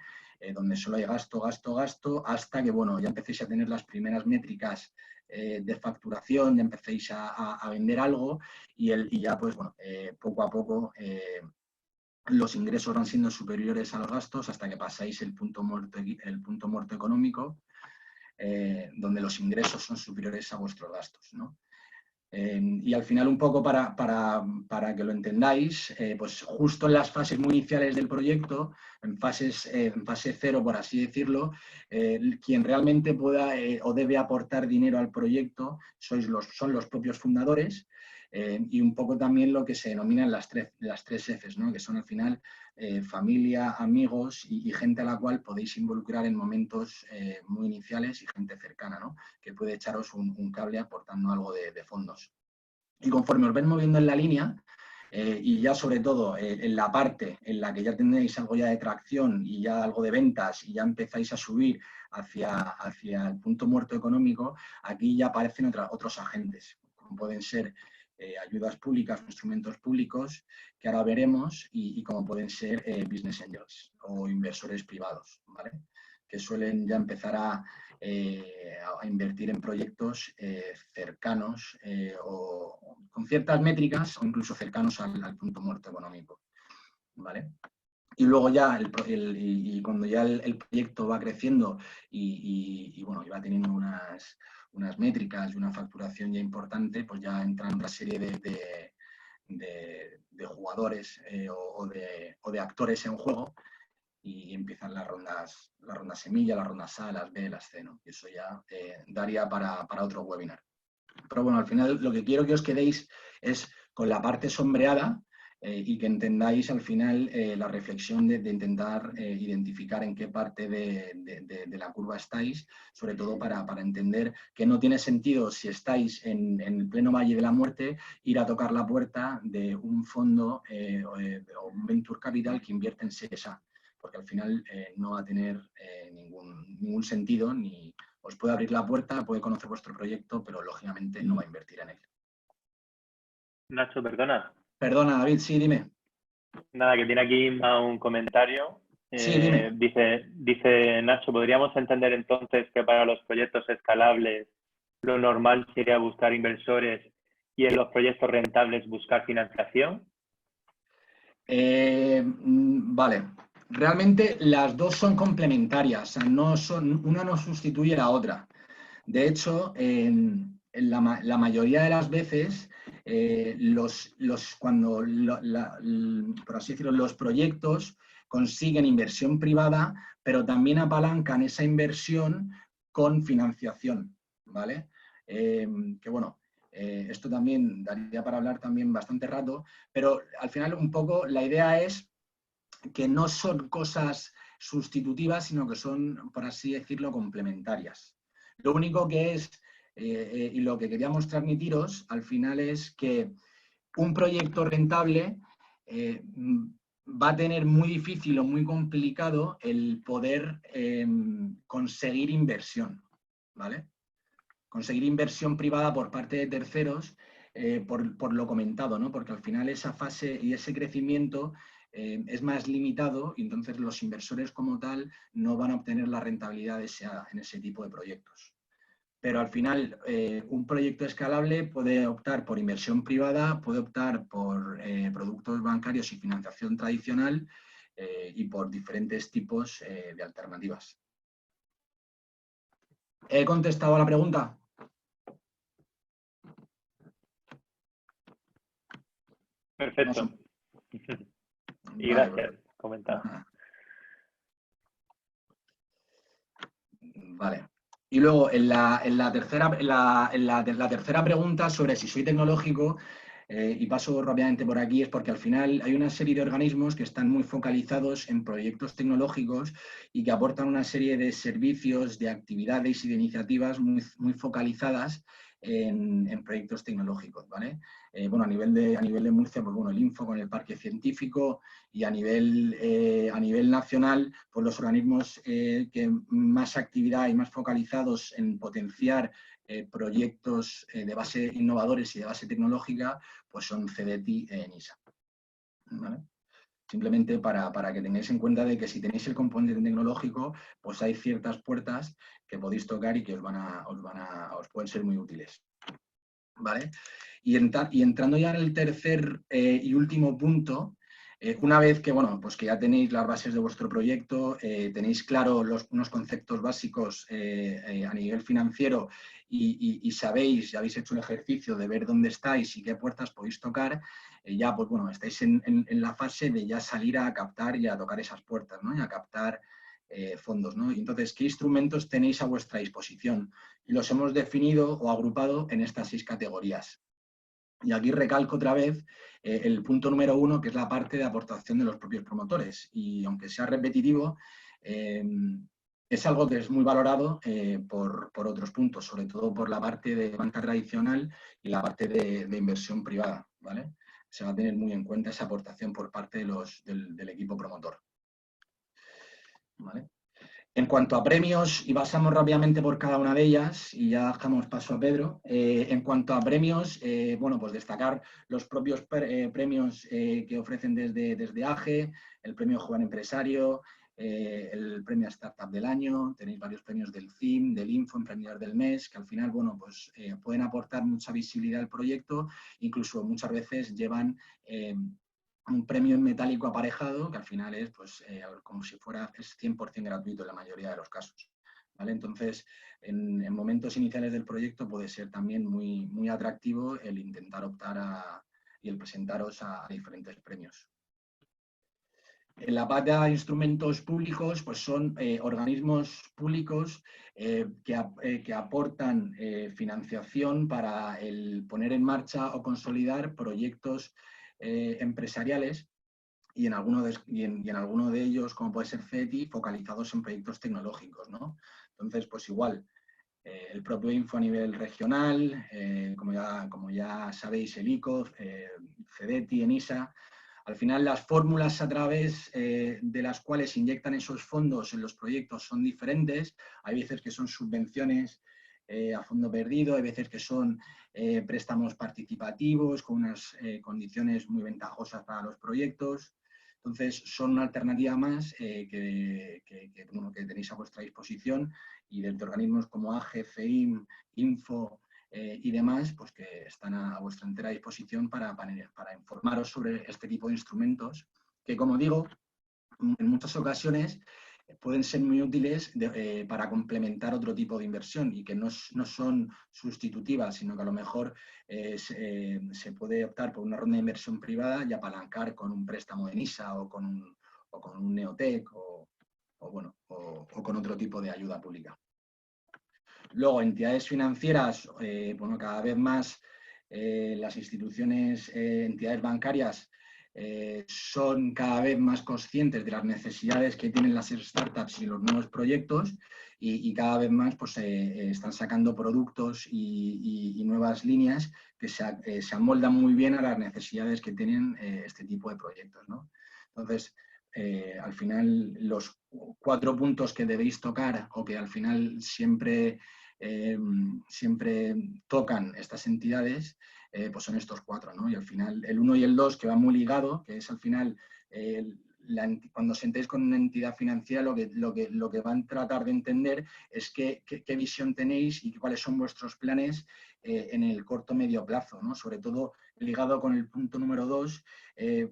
donde solo hay gasto, gasto, gasto, hasta que, bueno, ya empecéis a tener las primeras métricas de facturación, ya empecéis a vender algo y ya, pues, bueno, poco a poco los ingresos van siendo superiores a los gastos hasta que pasáis el punto muerto económico, donde los ingresos son superiores a vuestros gastos, ¿no? Y al final, un poco para que lo entendáis, pues justo en las fases muy iniciales del proyecto, en fase cero, por así decirlo, quien realmente pueda o debe aportar dinero al proyecto son los propios fundadores y un poco también lo que se denominan las tres Fs, ¿no? Que son al final familia, amigos y gente a la cual podéis involucrar en momentos muy iniciales y gente cercana, ¿no? Que puede echaros un cable aportando algo de fondos. Y conforme os ven moviendo en la línea, y ya sobre todo en la parte en la que ya tenéis algo ya de tracción y ya algo de ventas y ya empezáis a subir hacia el punto muerto económico, aquí ya aparecen otros agentes, como pueden ser ayudas públicas, instrumentos públicos, que ahora veremos, y como pueden ser business angels o inversores privados, ¿vale? Que suelen ya empezar a invertir en proyectos cercanos o con ciertas métricas o incluso cercanos al punto muerto económico, ¿vale? Y luego ya, cuando ya el proyecto va creciendo y bueno, y va teniendo unas métricas y una facturación ya importante, pues ya entran una serie de jugadores o de actores en juego y empiezan las rondas semilla, las rondas A, las B, las C, ¿no? Y eso ya daría para otro webinar. Pero bueno, al final lo que quiero que os quedéis es con la parte sombreada y que entendáis al final la reflexión de intentar identificar en qué parte de la curva estáis, sobre todo para entender que no tiene sentido, si estáis en el pleno valle de la muerte, ir a tocar la puerta de un fondo o un venture capital que invierte en CSA, porque al final no va a tener ningún sentido, ni os puede abrir la puerta, puede conocer vuestro proyecto, pero lógicamente no va a invertir en él. Nacho, perdona. Perdona, David, sí, dime. Nada, que tiene aquí un comentario. Sí, dime. Dice Nacho, ¿podríamos entender entonces que para los proyectos escalables lo normal sería buscar inversores y en los proyectos rentables buscar financiación? Vale. Realmente las dos son complementarias, o sea, una no sustituye a la otra. De hecho, en la mayoría de las veces, cuando, por así decirlo, los proyectos consiguen inversión privada, pero también apalancan esa inversión con financiación, ¿vale? Que bueno, esto también daría para hablar también bastante rato, pero al final un poco la idea es que no son cosas sustitutivas, sino que son, por así decirlo, complementarias. Lo único que es, y lo que queríamos transmitiros al final es que un proyecto rentable va a tener muy difícil o muy complicado el poder conseguir inversión, ¿vale? Conseguir inversión privada por parte de terceros, por lo comentado, ¿no? Porque al final esa fase y ese crecimiento es más limitado y entonces los inversores como tal no van a obtener la rentabilidad deseada en ese tipo de proyectos. Pero al final un proyecto escalable puede optar por inversión privada, puede optar por productos bancarios y financiación tradicional y por diferentes tipos de alternativas. ¿He contestado a la pregunta? Perfecto. No, Y vale, gracias, comentado. Vale. Y luego, en la tercera pregunta sobre si soy tecnológico, y paso rápidamente por aquí, es porque al final hay una serie de organismos que están muy focalizados en proyectos tecnológicos y que aportan una serie de servicios, de actividades y de iniciativas muy focalizadas en proyectos tecnológicos, ¿vale? Bueno, a nivel de Murcia, pues bueno, el Info con el Parque Científico, y a nivel nacional, pues los organismos que más actividad y más focalizados en potenciar proyectos de base innovadores y de base tecnológica, pues son CDTI e ENISA. ¿Vale? Simplemente para que tengáis en cuenta de que si tenéis el componente tecnológico, pues hay ciertas puertas que podéis tocar y que os pueden ser muy útiles. ¿Vale? Y entrando ya en el tercer y último punto, una vez que, bueno, pues que ya tenéis las bases de vuestro proyecto, tenéis claro unos conceptos básicos a nivel financiero y sabéis, ya habéis hecho el ejercicio de ver dónde estáis y qué puertas podéis tocar, ya pues bueno, estáis en la fase de ya salir a captar y a tocar esas puertas, ¿no? Y a captar fondos, ¿no? Y entonces, ¿qué instrumentos tenéis a vuestra disposición? Y los hemos definido o agrupado en estas 6 categorías. Y aquí recalco otra vez el punto número 1, que es la parte de aportación de los propios promotores. Y aunque sea repetitivo, es algo que es muy valorado por otros puntos, sobre todo por la parte de banca tradicional y la parte de inversión privada, ¿vale? se va a tener muy en cuenta esa aportación por parte del equipo promotor. ¿Vale? En cuanto a premios, y pasamos rápidamente por cada una de ellas, y ya dejamos paso a Pedro. En cuanto a premios, bueno, pues destacar los propios premios que ofrecen desde AGE, el premio Joven Empresario, el premio Startup del Año, tenéis varios premios del CIM, del Info, Emprendedor del Mes, que al final, bueno, pues pueden aportar mucha visibilidad al proyecto, incluso muchas veces llevan un premio en metálico aparejado, que al final es pues, como si fuera, es 100% gratuito en la mayoría de los casos. ¿Vale? Entonces, en momentos iniciales del proyecto puede ser también muy atractivo el intentar optar y el presentaros a diferentes premios. En la parte de instrumentos públicos, pues son organismos públicos que aportan financiación para el poner en marcha o consolidar proyectos empresariales y en alguno de ellos, como puede ser CETI, focalizados en proyectos tecnológicos, ¿no? Entonces, pues igual, el propio Info a nivel regional, como ya sabéis, el ICO, CEDETI, ENISA. Al final, las fórmulas a través de las cuales se inyectan esos fondos en los proyectos son diferentes. Hay veces que son subvenciones a fondo perdido, hay veces que son préstamos participativos con unas condiciones muy ventajosas para los proyectos. Entonces, son una alternativa más que tenéis a vuestra disposición y desde organismos como AGE, CEIM, Info y demás, pues que están a vuestra entera disposición para informaros sobre este tipo de instrumentos que, como digo, en muchas ocasiones pueden ser muy útiles para complementar otro tipo de inversión y que no son sustitutivas, sino que a lo mejor se puede optar por una ronda de inversión privada y apalancar con un préstamo de NISA o con un Neotec o con otro tipo de ayuda pública. Luego, entidades financieras, bueno, cada vez más las instituciones, entidades bancarias son cada vez más conscientes de las necesidades que tienen las startups y los nuevos proyectos y cada vez más pues, están sacando productos y nuevas líneas que se amoldan muy bien a las necesidades que tienen este tipo de proyectos, ¿no? Entonces, al final, los 4 puntos que debéis tocar o que al final siempre tocan estas entidades, pues son estos 4, ¿no? Y al final el 1 y el 2, que va muy ligado, que es al final, cuando os sentéis con una entidad financiera, lo que van a tratar de entender es qué visión tenéis y cuáles son vuestros planes en el corto medio plazo, ¿no? Sobre todo ligado con el punto número 2,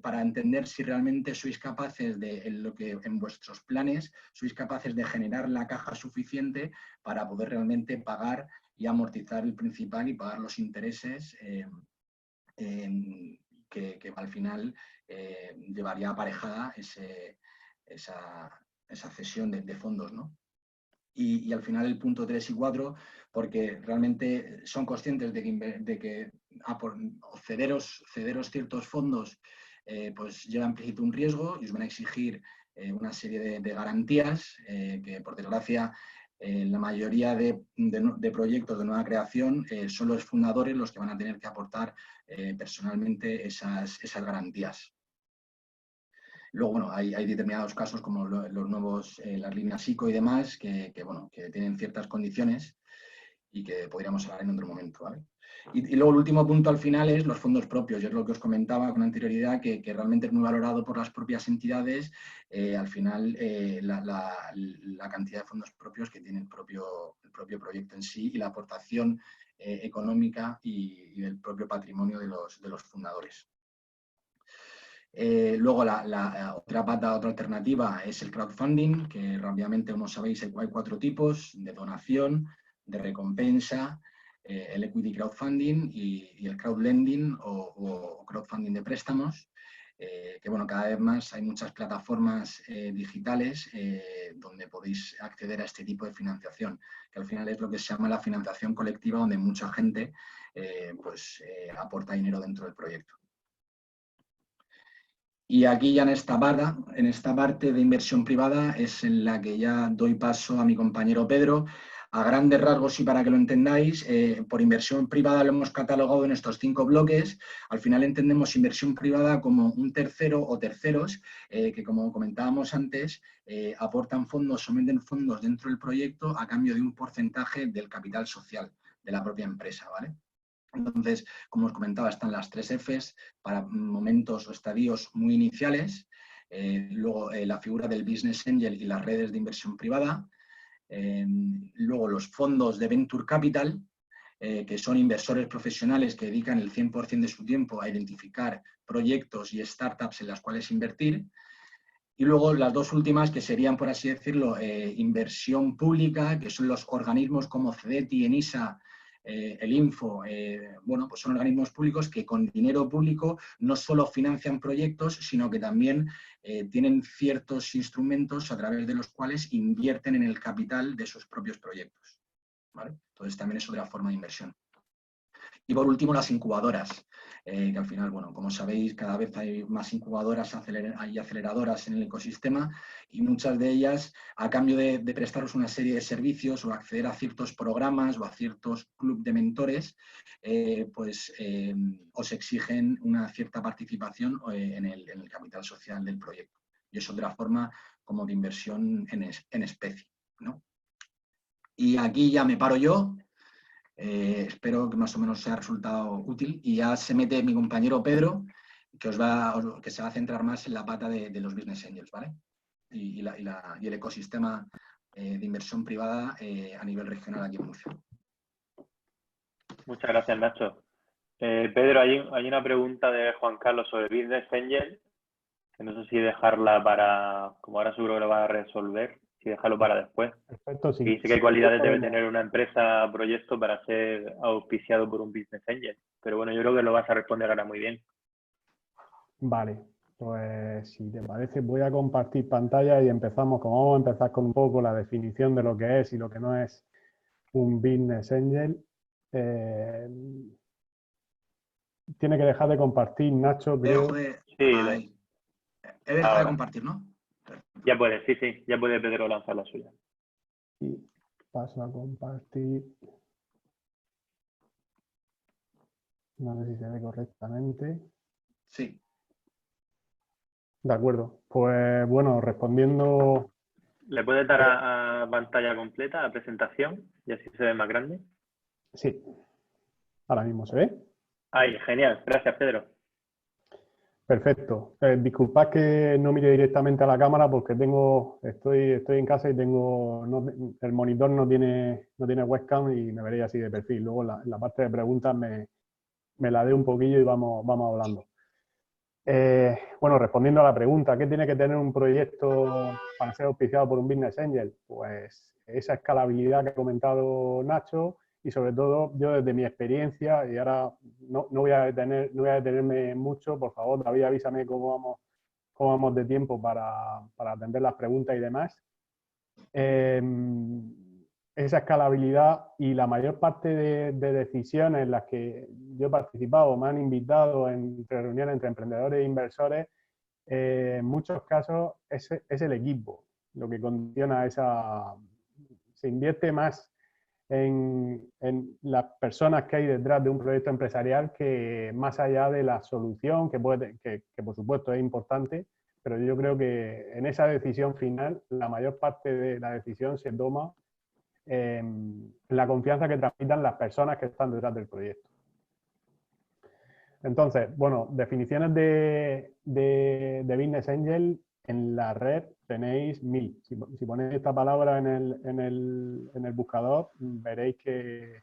para entender si realmente sois capaces en vuestros planes, sois capaces de generar la caja suficiente para poder realmente pagar y amortizar el principal y pagar los intereses que al final llevaría aparejada esa cesión de fondos, ¿no? Y al final el punto 3 y 4, porque realmente son conscientes de que cederos ciertos fondos pues lleva implícito un riesgo y os van a exigir una serie de garantías que, por desgracia, la mayoría de proyectos de nueva creación son los fundadores los que van a tener que aportar personalmente esas garantías. Luego, bueno, hay determinados casos como los nuevos, las líneas ICO y demás, que tienen ciertas condiciones y que podríamos hablar en otro momento, ¿vale? Y luego el último punto al final es los fondos propios, y es lo que os comentaba con anterioridad, que realmente es muy valorado por las propias entidades, al final la cantidad de fondos propios que tiene el propio proyecto en sí y la aportación económica y del propio patrimonio de los fundadores. Luego la otra pata, otra alternativa es el crowdfunding, que rápidamente, como sabéis, hay 4 tipos: de donación, de recompensa, el equity crowdfunding y el crowdlending o crowdfunding de préstamos, que bueno, cada vez más hay muchas plataformas digitales donde podéis acceder a este tipo de financiación, que al final es lo que se llama la financiación colectiva, donde mucha gente aporta dinero dentro del proyecto. Y aquí ya en esta parte de inversión privada es en la que ya doy paso a mi compañero Pedro. A grandes rasgos y para que lo entendáis, por inversión privada lo hemos catalogado en estos 5 bloques. Al final entendemos inversión privada como un tercero o terceros que, como comentábamos antes, aportan fondos, someten fondos dentro del proyecto a cambio de un porcentaje del capital social de la propia empresa, ¿vale? Entonces, como os comentaba, están las 3 Fs para momentos o estadios muy iniciales. Luego, la figura del Business Angel y las redes de inversión privada. Luego los fondos de Venture Capital, que son inversores profesionales que dedican el 100% de su tiempo a identificar proyectos y startups en las cuales invertir. Y luego las 2 últimas, que serían, por así decirlo, inversión pública, que son los organismos como CEDETI, ENISA, el Info, bueno, pues son organismos públicos que con dinero público no solo financian proyectos, sino que también tienen ciertos instrumentos a través de los cuales invierten en el capital de sus propios proyectos, ¿vale? Entonces también es otra forma de inversión. Y por último, las incubadoras, que al final, bueno, como sabéis, cada vez hay más incubadoras y aceleradoras en el ecosistema y muchas de ellas, a cambio de prestaros una serie de servicios o acceder a ciertos programas o a ciertos clubes de mentores, os exigen una cierta participación en el capital social del proyecto. Y es otra forma como de inversión en especie, ¿no? Y aquí ya me paro yo. Espero que más o menos sea resultado útil y ya se mete mi compañero Pedro, que se va a centrar más en la pata de los Business Angels, ¿vale? Y el ecosistema de inversión privada a nivel regional aquí en Murcia. Muchas gracias, Nacho. Pedro, hay una pregunta de Juan Carlos sobre Business Angel, que no sé si dejarla para, como ahora seguro que lo va a resolver, si dejarlo para después. Perfecto, sí. Y dice qué cualidades debe tener una empresa proyecto para ser auspiciado por un Business Angel. Pero bueno, yo creo que lo vas a responder ahora muy bien. Vale, pues si te parece voy a compartir pantalla y empezamos, como vamos a empezar con un poco la definición de lo que es y lo que no es un Business Angel. Tiene que dejar de compartir, Nacho, creo. Sí, he dejado de compartir, ¿no? Ya puede, sí, ya puede Pedro lanzar la suya. Y paso a compartir. No sé si se ve correctamente. Sí. De acuerdo. Pues bueno, respondiendo... ¿Le puedes dar a pantalla completa, a presentación? Y así se ve más grande. Sí. Ahora mismo se ve. Ahí, genial. Gracias, Pedro. Perfecto. Disculpad que no mire directamente a la cámara porque estoy en casa y el monitor no tiene webcam y me veréis así de perfil. Luego en la parte de preguntas me la dé un poquillo y vamos hablando. Bueno, respondiendo a la pregunta, ¿qué tiene que tener un proyecto para ser auspiciado por un Business Angel? Pues esa escalabilidad que ha comentado Nacho y sobre todo yo desde mi experiencia, y ahora no voy a detenerme mucho, por favor, David, avísame cómo vamos de tiempo para atender las preguntas y demás. Esa escalabilidad y la mayor parte de decisiones en las que yo he participado, me han invitado entre reuniones entre emprendedores e inversores, en muchos casos es el equipo lo que condiciona se invierte más en las personas que hay detrás de un proyecto empresarial que más allá de la solución, que por supuesto es importante, pero yo creo que en esa decisión final la mayor parte de la decisión se toma la confianza que transmitan las personas que están detrás del proyecto. Entonces, bueno, definiciones de Business Angel en la red tenéis 1000. Si ponéis esta palabra en el buscador, veréis que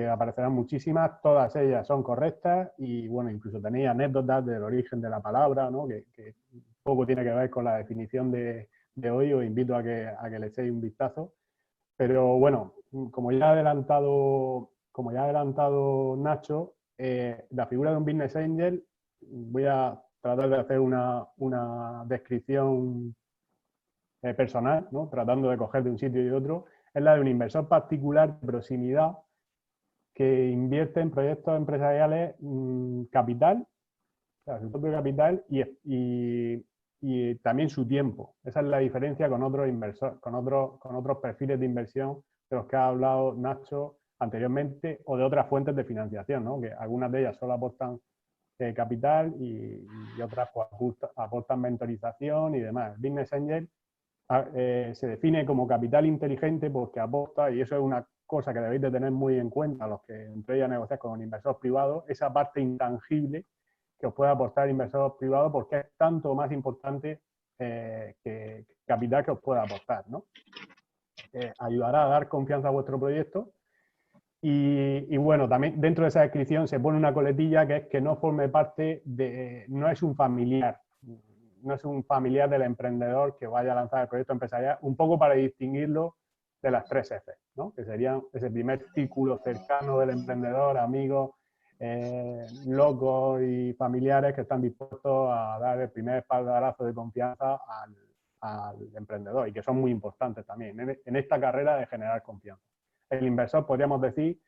aparecerán muchísimas, todas ellas son correctas y bueno, incluso tenéis anécdotas del origen de la palabra, ¿no? que poco tiene que ver con la definición de hoy. Os invito a que le echéis un vistazo. Pero bueno, como ya ha adelantado Nacho, la figura de un Business Angel, voy a tratar de hacer una descripción personal, ¿no? Tratando de coger de un sitio y de otro, es la de un inversor particular de proximidad que invierte en proyectos empresariales capital, o sea, su propio capital, y y también su tiempo. Esa es la diferencia con otros inversores, con otros perfiles de inversión de los que ha hablado Nacho anteriormente, o de otras fuentes de financiación, ¿no? Que algunas de ellas solo aportan capital y otras pues, aportan mentorización y demás. Business Angel se define como capital inteligente porque aporta, y eso es una cosa que debéis de tener muy en cuenta los que entréis a negociar con un inversor privado, esa parte intangible que os puede aportar el inversor privado, porque es tanto más importante que capital que os pueda aportar, ¿no? Ayudará a dar confianza a vuestro proyecto. Y bueno, también dentro de esa descripción se pone una coletilla que es que no forme parte de, no es un familiar del emprendedor que vaya a lanzar el proyecto empresarial, un poco para distinguirlo de las 3 F, ¿no? Que serían ese primer círculo cercano del emprendedor, amigos, locos y familiares que están dispuestos a dar el primer espaldarazo de confianza al emprendedor y que son muy importantes también en esta carrera de generar confianza. El inversor, podríamos decir,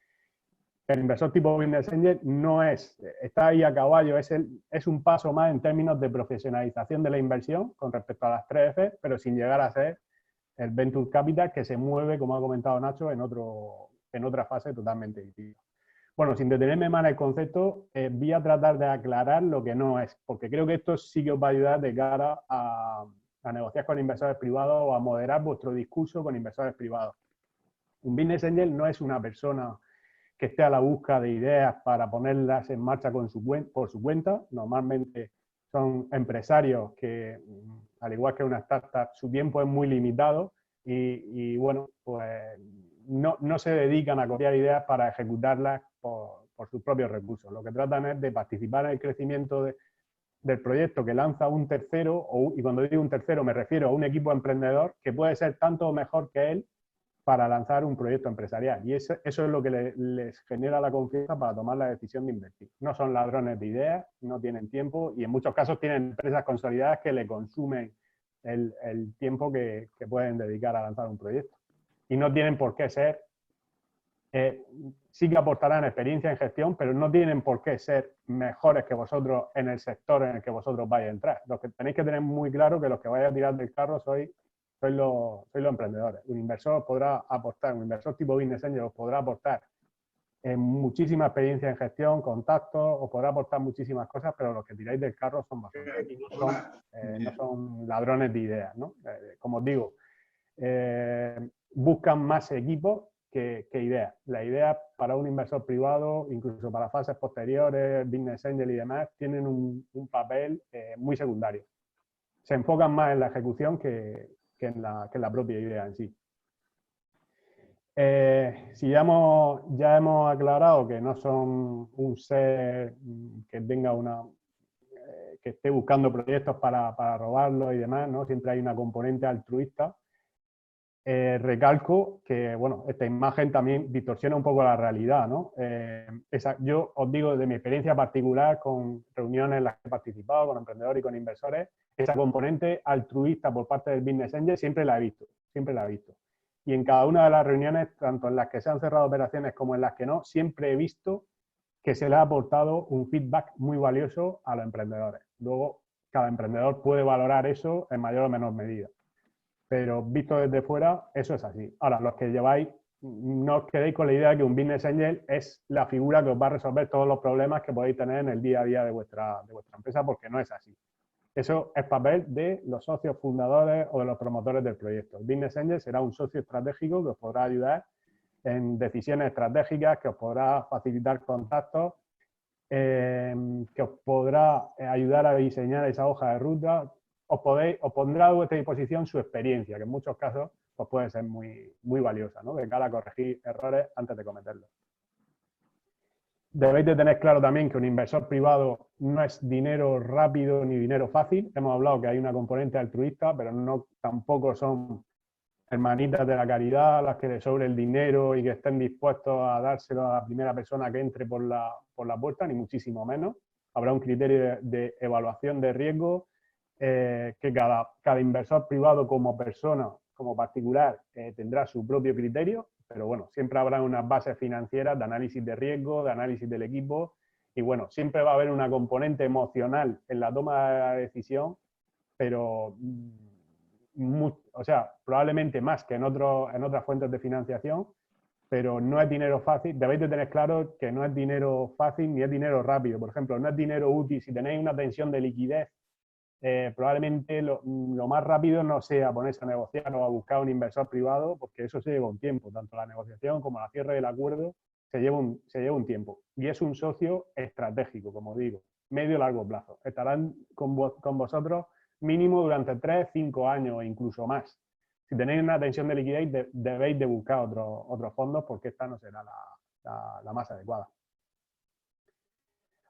el inversor tipo Business Angel no está ahí a caballo, es un paso más en términos de profesionalización de la inversión con respecto a las 3 F, pero sin llegar a ser el Venture Capital que se mueve, como ha comentado Nacho, en otra fase totalmente distinta. Bueno, sin detenerme más en el concepto, voy a tratar de aclarar lo que no es, porque creo que esto sí que os va a ayudar de cara a negociar con inversores privados o a moderar vuestro discurso con inversores privados. Un Business Angel no es una persona que esté a la búsqueda de ideas para ponerlas en marcha por su cuenta. Normalmente son empresarios que, al igual que una startup, su tiempo es muy limitado y bueno, pues no se dedican a copiar ideas para ejecutarlas por sus propios recursos. Lo que tratan es de participar en el crecimiento del proyecto que lanza un tercero, y cuando digo un tercero me refiero a un equipo emprendedor que puede ser tanto mejor que él para lanzar un proyecto empresarial. Y eso es lo que les genera la confianza para tomar la decisión de invertir. No son ladrones de ideas, no tienen tiempo y en muchos casos tienen empresas consolidadas que le consumen el tiempo que pueden dedicar a lanzar un proyecto. Y no tienen por qué ser, sí que aportarán experiencia en gestión, pero no tienen por qué ser mejores que vosotros en el sector en el que vosotros vais a entrar. Lo que tenéis que tener muy claro que los que vais a tirar del carro sois los emprendedores. Un inversor podrá aportar, un inversor tipo Business Angel os podrá aportar muchísima experiencia en gestión, contactos, os podrá aportar muchísimas cosas, pero los que tiráis del carro son vosotros. No son ladrones de ideas, ¿no? Como os digo, buscan más equipos que ideas. Las ideas para un inversor privado, incluso para fases posteriores, Business Angel y demás, tienen un papel muy secundario. Se enfocan más en la ejecución que en la propia idea en sí. Si ya hemos aclarado que no son un ser que tenga que esté buscando proyectos para robarlos y demás, ¿no? Siempre hay una componente altruista. Recalco que, bueno, esta imagen también distorsiona un poco la realidad, ¿no? Yo os digo desde mi experiencia particular con reuniones en las que he participado con emprendedores y con inversores, esa componente altruista por parte del Business Angel siempre la he visto. Y en cada una de las reuniones, tanto en las que se han cerrado operaciones como en las que no, siempre he visto que se le ha aportado un feedback muy valioso a los emprendedores. Luego, cada emprendedor puede valorar eso en mayor o menor medida. Pero visto desde fuera, eso es así. Ahora, los que lleváis, no os quedéis con la idea de que un Business Angel es la figura que os va a resolver todos los problemas que podéis tener en el día a día de vuestra empresa, porque no es así. Eso es papel de los socios fundadores o de los promotores del proyecto. El Business Angel será un socio estratégico que os podrá ayudar en decisiones estratégicas, que os podrá facilitar contactos, que os podrá ayudar a diseñar esa hoja de ruta. Os pondrá a vuestra disposición su experiencia, que en muchos casos pues puede ser muy, muy valiosa, ¿no? De cara a corregir errores antes de cometerlos. Debéis de tener claro también que un inversor privado no es dinero rápido ni dinero fácil. Hemos hablado que hay una componente altruista, pero tampoco son hermanitas de la caridad las que les sobre el dinero y que estén dispuestos a dárselo a la primera persona que entre por la puerta, ni muchísimo menos. Habrá un criterio de evaluación de riesgo que cada inversor privado como persona, como particular, tendrá su propio criterio, pero bueno, siempre habrá unas bases financieras de análisis de riesgo, de análisis del equipo, y bueno, siempre va a haber una componente emocional en la toma de la decisión pero o sea, probablemente más que en otras fuentes de financiación, pero no es dinero fácil. Debéis de tener claro que no es dinero fácil ni es dinero rápido. Por ejemplo, no es dinero útil. Si tenéis una tensión de liquidez, probablemente lo más rápido no sea ponerse a negociar o a buscar un inversor privado, porque eso se lleva un tiempo. Tanto la negociación como la cierre del acuerdo se lleva un tiempo. Y es un socio estratégico, como digo, medio largo plazo. Estarán con vosotros mínimo durante 3, 5 años e incluso más. Si tenéis una tensión de liquidez, debéis de buscar otros fondos, porque esta no será la más adecuada.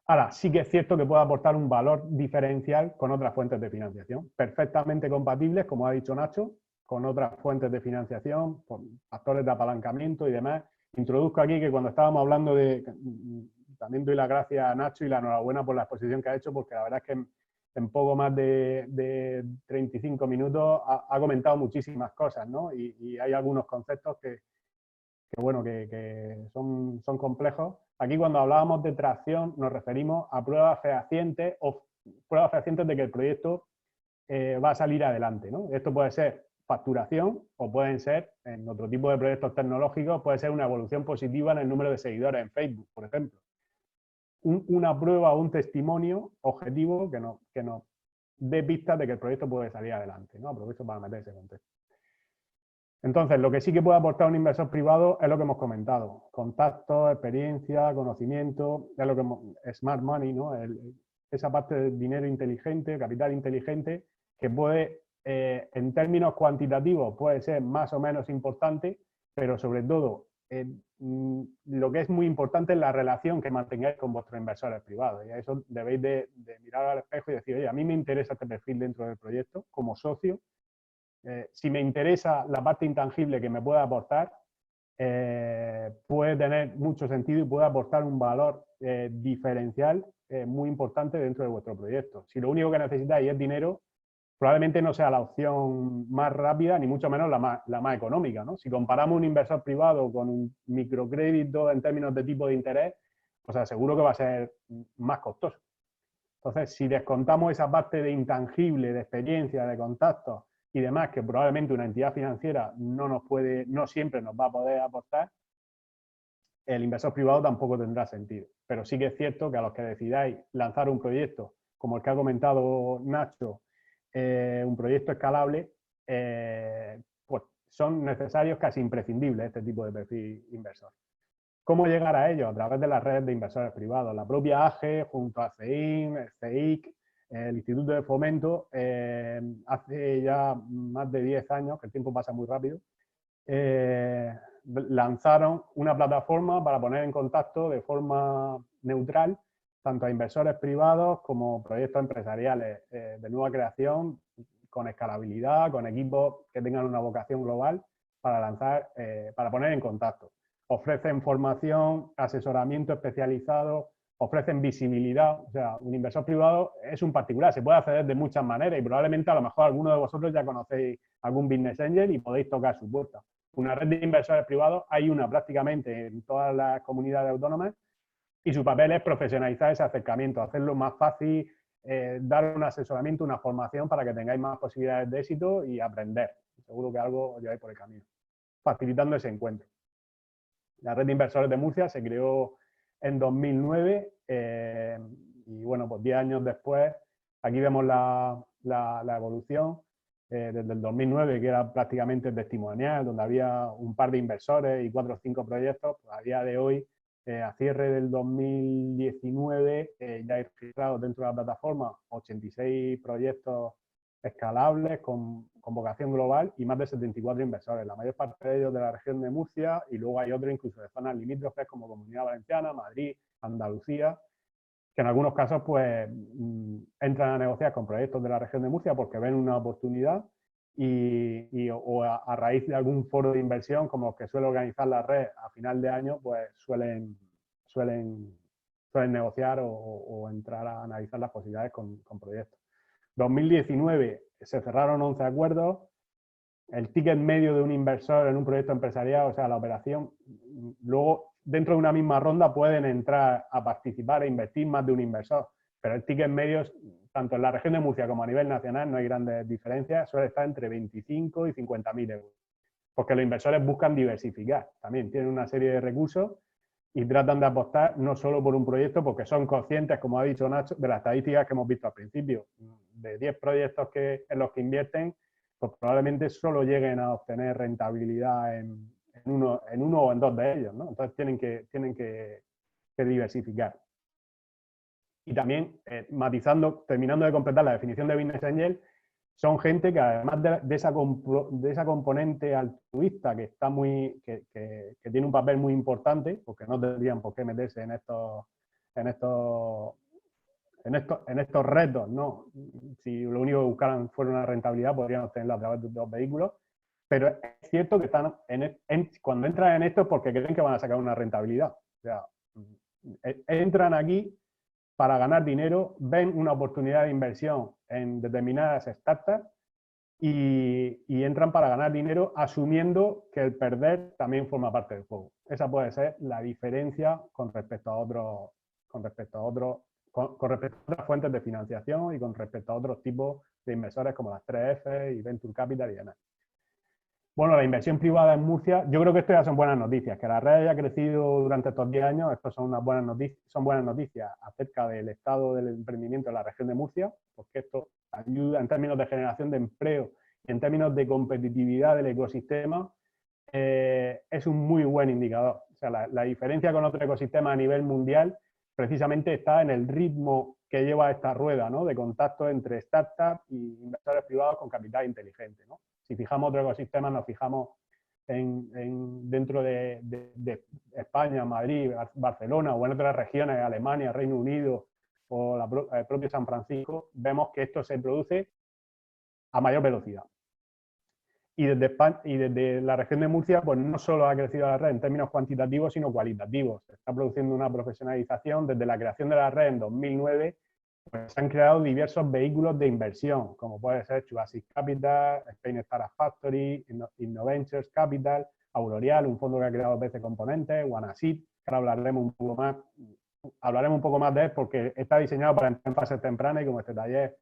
Ahora, sí que es cierto que puede aportar un valor diferencial con otras fuentes de financiación, perfectamente compatibles, como ha dicho Nacho, con otras fuentes de financiación, con factores de apalancamiento y demás. Introduzco aquí que cuando estábamos hablando también doy las gracias a Nacho y la enhorabuena por la exposición que ha hecho, porque la verdad es que en poco más de 35 minutos ha comentado muchísimas cosas, ¿no? Y hay algunos conceptos que son complejos. Aquí cuando hablábamos de tracción nos referimos a pruebas fehacientes de que el proyecto va a salir adelante, ¿no? Esto puede ser facturación o pueden ser, en otro tipo de proyectos tecnológicos, puede ser una evolución positiva en el número de seguidores en Facebook, por ejemplo. Una prueba o un testimonio objetivo que nos dé pistas de que el proyecto puede salir adelante, ¿no? Aprovecho para meter ese contexto. Entonces, lo que sí que puede aportar un inversor privado es lo que hemos comentado. Contactos, experiencia, conocimiento, es lo que smart money, ¿no? Esa parte de dinero inteligente, capital inteligente, que puede, en términos cuantitativos, puede ser más o menos importante, pero sobre todo, lo que es muy importante es la relación que mantengáis con vuestros inversores privados. Y a eso debéis de mirar al espejo y decir, oye, a mí me interesa este perfil dentro del proyecto como socio. Si me interesa la parte intangible que me puede aportar, puede tener mucho sentido y puede aportar un valor diferencial muy importante dentro de vuestro proyecto. Si lo único que necesitáis es dinero, probablemente no sea la opción más rápida, ni mucho menos la más económica, ¿no? Si comparamos un inversor privado con un microcrédito en términos de tipo de interés, pues aseguro que va a ser más costoso. Entonces, si descontamos esa parte de intangible, de experiencia, de contactos y demás, que probablemente una entidad financiera no siempre nos va a poder aportar, el inversor privado tampoco tendrá sentido. Pero sí que es cierto que a los que decidáis lanzar un proyecto, como el que ha comentado Nacho, un proyecto escalable, pues son necesarios, casi imprescindibles, este tipo de perfil inversor. ¿Cómo llegar a ello? A través de las redes de inversores privados. La propia AGE, junto a CEIM, CEIC, el Instituto de Fomento, hace ya más de 10 años, que el tiempo pasa muy rápido, lanzaron una plataforma para poner en contacto de forma neutral tanto a inversores privados como proyectos empresariales de nueva creación, con escalabilidad, con equipos que tengan una vocación global para poner en contacto. Ofrecen formación, asesoramiento especializado, ofrecen visibilidad. O sea, un inversor privado es un particular, se puede acceder de muchas maneras y probablemente a lo mejor alguno de vosotros ya conocéis algún business angel y podéis tocar su puerta. Una red de inversores privados, hay una prácticamente en todas las comunidades autónomas y su papel es profesionalizar ese acercamiento, hacerlo más fácil, dar un asesoramiento, una formación para que tengáis más posibilidades de éxito y aprender. Seguro que algo os lleváis por el camino, facilitando ese encuentro. La red de inversores de Murcia se creó en 2009 y bueno, pues 10 años después, aquí vemos la evolución desde el 2009, que era prácticamente testimonial, donde había un par de inversores y 4 o 5 proyectos. Pues a día de hoy, a cierre del 2019, ya hay registrados dentro de la plataforma 86 proyectos escalables con vocación global y más de 74 inversores, la mayor parte de ellos de la región de Murcia y luego hay otros incluso de zonas limítrofes como Comunidad Valenciana, Madrid, Andalucía, que en algunos casos pues entran a negociar con proyectos de la región de Murcia porque ven una oportunidad o a raíz de algún foro de inversión como los que suele organizar la red a final de año, pues suelen negociar o entrar a analizar las posibilidades con proyectos. 2019 se cerraron 11 acuerdos, el ticket medio de un inversor en un proyecto empresarial, o sea, la operación, luego dentro de una misma ronda pueden entrar a participar e invertir más de un inversor, pero el ticket medio tanto en la región de Murcia como a nivel nacional no hay grandes diferencias, suele estar entre 25 y 50.000 euros. Porque los inversores buscan diversificar, también tienen una serie de recursos y tratan de apostar no solo por un proyecto, porque son conscientes, como ha dicho Nacho, de las estadísticas que hemos visto al principio. De 10 proyectos en los que invierten, pues probablemente solo lleguen a obtener rentabilidad en uno o en dos de ellos, ¿no? Entonces tienen que diversificar. Y también, matizando, terminando de completar la definición de Business Angel, son gente que además de esa componente altruista que está que tiene un papel muy importante, porque no tendrían por qué meterse en estos retos, ¿no? Si lo único que buscaran fuera una rentabilidad, podrían obtenerla a través de dos vehículos. Pero es cierto que están cuando entran en esto es porque creen que van a sacar una rentabilidad. O sea, entran aquí para ganar dinero, ven una oportunidad de inversión en determinadas startups y entran para ganar dinero asumiendo que el perder también forma parte del juego. Esa puede ser la diferencia con respecto a otras fuentes de financiación y con respecto a otros tipos de inversores como las 3F y Venture Capital y demás. Bueno, la inversión privada en Murcia, yo creo que esto ya son buenas noticias. Que la red haya crecido durante estos 10 años, esto son buenas noticias acerca del estado del emprendimiento en la región de Murcia, porque esto ayuda en términos de generación de empleo y en términos de competitividad del ecosistema, es un muy buen indicador. O sea, la diferencia con otros ecosistemas a nivel mundial precisamente está en el ritmo que lleva esta rueda, ¿no? De contacto entre startups y inversores privados con capital inteligente, ¿no? Si fijamos otro ecosistema, nos fijamos dentro de España, Madrid, Barcelona o en otras regiones, Alemania, Reino Unido o el propio San Francisco, vemos que esto se produce a mayor velocidad. Y desde la región de Murcia, pues no solo ha crecido la red en términos cuantitativos, sino cualitativos. Se está produciendo una profesionalización. Desde la creación de la red en 2009, pues se han creado diversos vehículos de inversión, como puede ser Chubasik Capital, Spain Startup Factory, Innoventures Capital, Aurorial, un fondo que ha creado BC Componentes, OneAseed, que ahora hablaremos un poco más de él porque está diseñado para entrar en fases tempranas y como este taller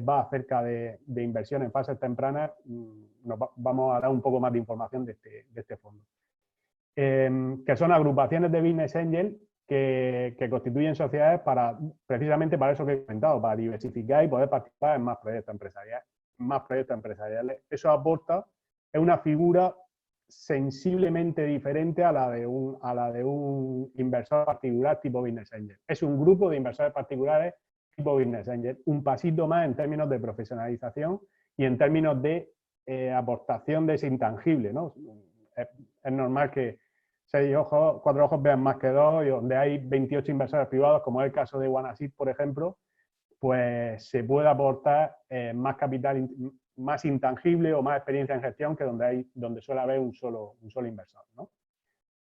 va acerca de inversión en fases tempranas, vamos a dar un poco más de información de este fondo. Que son agrupaciones de Business Angel que constituyen sociedades precisamente para eso que he comentado, para diversificar y poder participar en más proyectos empresariales. Eso aporta, es una figura sensiblemente diferente a la de un inversor particular tipo Business Angel. Es un grupo de inversores particulares tipo Business Angel, un pasito más en términos de profesionalización y en términos de aportación de ese intangible, ¿no? Es normal que 4 ojos vean más que 2 y donde hay 28 inversores privados, como es el caso de OneAseed, por ejemplo, pues se puede aportar más capital, más intangible o más experiencia en gestión que donde suele haber un solo inversor, ¿no?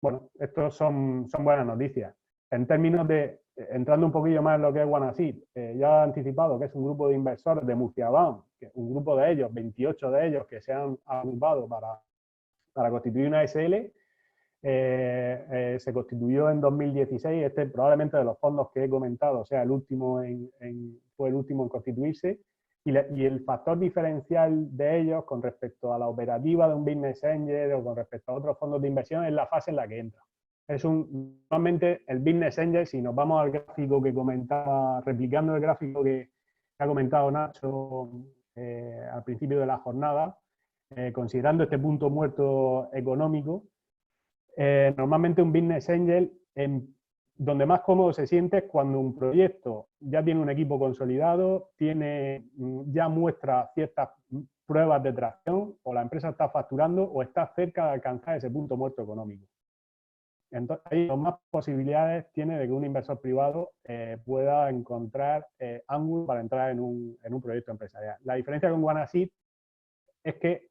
Bueno, estos son buenas noticias. En términos de, entrando un poquillo más en lo que es OneAseed, ya he anticipado que es un grupo de inversores de Murciabank, un grupo de ellos, 28 de ellos que se han agrupado para constituir una SL. Se constituyó en 2016, probablemente de los fondos que he comentado, o sea, fue el último en constituirse, y el factor diferencial de ellos con respecto a la operativa de un Business Angel o con respecto a otros fondos de inversión es la fase en la que entra. Normalmente el Business Angel, si nos vamos al gráfico que comentaba, replicando el gráfico que ha comentado Nacho al principio de la jornada, considerando este punto muerto económico, normalmente un Business Angel, donde más cómodo se siente es cuando un proyecto ya tiene un equipo consolidado, ya muestra ciertas pruebas de tracción, o la empresa está facturando o está cerca de alcanzar ese punto muerto económico. Entonces, hay más posibilidades tiene de que un inversor privado pueda encontrar ángulo para entrar en un proyecto empresarial. La diferencia con OneAseed es que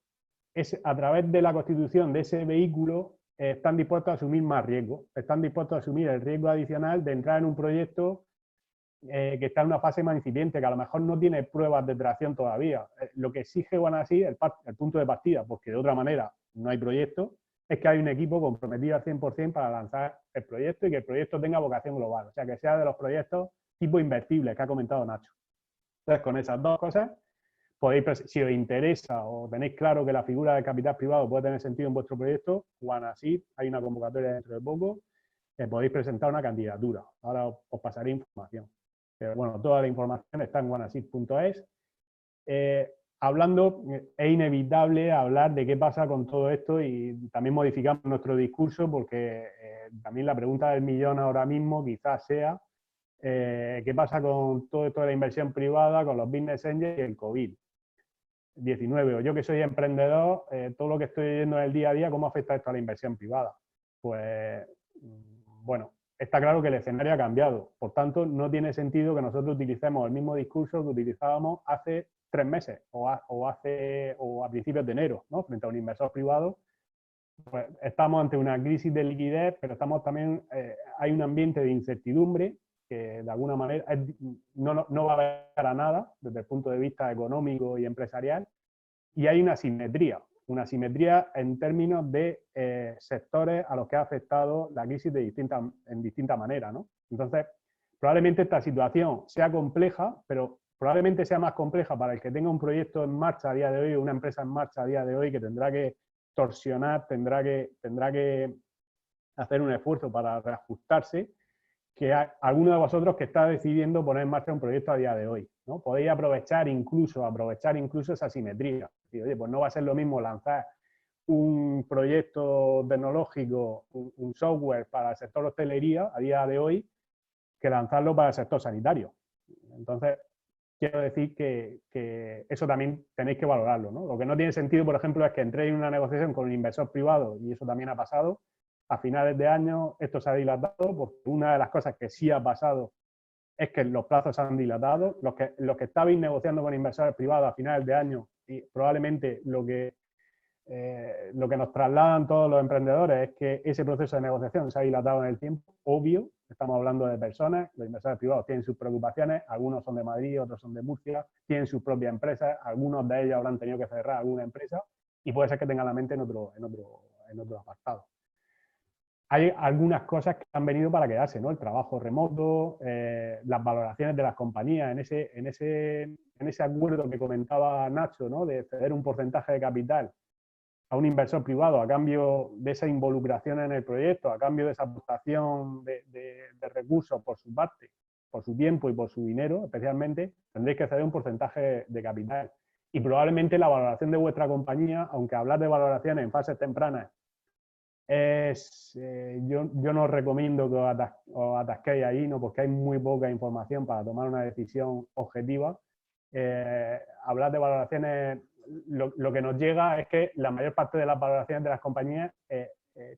a través de la constitución de ese vehículo están dispuestos a asumir más riesgo, están dispuestos a asumir el riesgo adicional de entrar en un proyecto que está en una fase más incipiente, que a lo mejor no tiene pruebas de tracción todavía. Lo que exige OneAseed, el punto de partida, porque de otra manera no hay proyecto, es que hay un equipo comprometido al 100% para lanzar el proyecto y que el proyecto tenga vocación global, o sea, que sea de los proyectos tipo invertibles que ha comentado Nacho. Entonces, con esas dos cosas, si os interesa o tenéis claro que la figura de capital privado puede tener sentido en vuestro proyecto, Wannaseed, hay una convocatoria dentro de poco, podéis presentar una candidatura. Ahora os pasaré información. Pero bueno, toda la información está en wannaseed.es. Hablando, es inevitable hablar de qué pasa con todo esto y también modificamos nuestro discurso porque también la pregunta del millón ahora mismo quizás sea qué pasa con todo esto de la inversión privada, con los business angels y el COVID-19. O yo que soy emprendedor, todo lo que estoy viendo en el día a día, ¿cómo afecta esto a la inversión privada? Pues, bueno, está claro que el escenario ha cambiado. Por tanto, no tiene sentido que nosotros utilicemos el mismo discurso que utilizábamos hace 3 meses o a principios de enero, ¿no? Frente a un inversor privado. Pues estamos ante una crisis de liquidez, pero estamos también, hay un ambiente de incertidumbre que de alguna manera no va a haber a nada desde el punto de vista económico y empresarial, y hay una simetría en términos de sectores a los que ha afectado la crisis en distinta manera, ¿no? Entonces, probablemente esta situación sea compleja, pero probablemente sea más compleja para el que tenga un proyecto en marcha a día de hoy, o una empresa en marcha a día de hoy, que tendrá que torsionar, tendrá que hacer un esfuerzo para reajustarse, que alguno de vosotros que está decidiendo poner en marcha un proyecto a día de hoy, ¿no? Podéis aprovechar incluso esa simetría. Y, oye, pues no va a ser lo mismo lanzar un proyecto tecnológico, un software para el sector hostelería a día de hoy, que lanzarlo para el sector sanitario. Entonces, quiero decir que eso también tenéis que valorarlo, ¿no? Lo que no tiene sentido, por ejemplo, es que entréis en una negociación con un inversor privado, y eso también ha pasado, a finales de año esto se ha dilatado, porque una de las cosas que sí ha pasado es que los plazos se han dilatado. Los que estabais negociando con inversores privados a finales de año, y probablemente lo que nos trasladan todos los emprendedores es que ese proceso de negociación se ha dilatado en el tiempo, obvio. Estamos hablando de personas, los inversores privados tienen sus preocupaciones, algunos son de Madrid, otros son de Murcia, tienen sus propias empresas, algunos de ellos habrán tenido que cerrar alguna empresa y puede ser que tengan la mente en otro apartado. Hay algunas cosas que han venido para quedarse, ¿no? El trabajo remoto, las valoraciones de las compañías, en ese acuerdo que comentaba Nacho, ¿no? De ceder un porcentaje de capital a un inversor privado a cambio de esa involucración en el proyecto, a cambio de esa aportación de recursos por su parte, por su tiempo y por su dinero, especialmente, tendréis que ceder un porcentaje de capital. Y probablemente la valoración de vuestra compañía, aunque hablar de valoraciones en fases tempranas, yo no os recomiendo que os atasquéis ahí, ¿no? Porque hay muy poca información para tomar una decisión objetiva. Hablar de valoraciones, lo que nos llega es que la mayor parte de las valoraciones de las compañías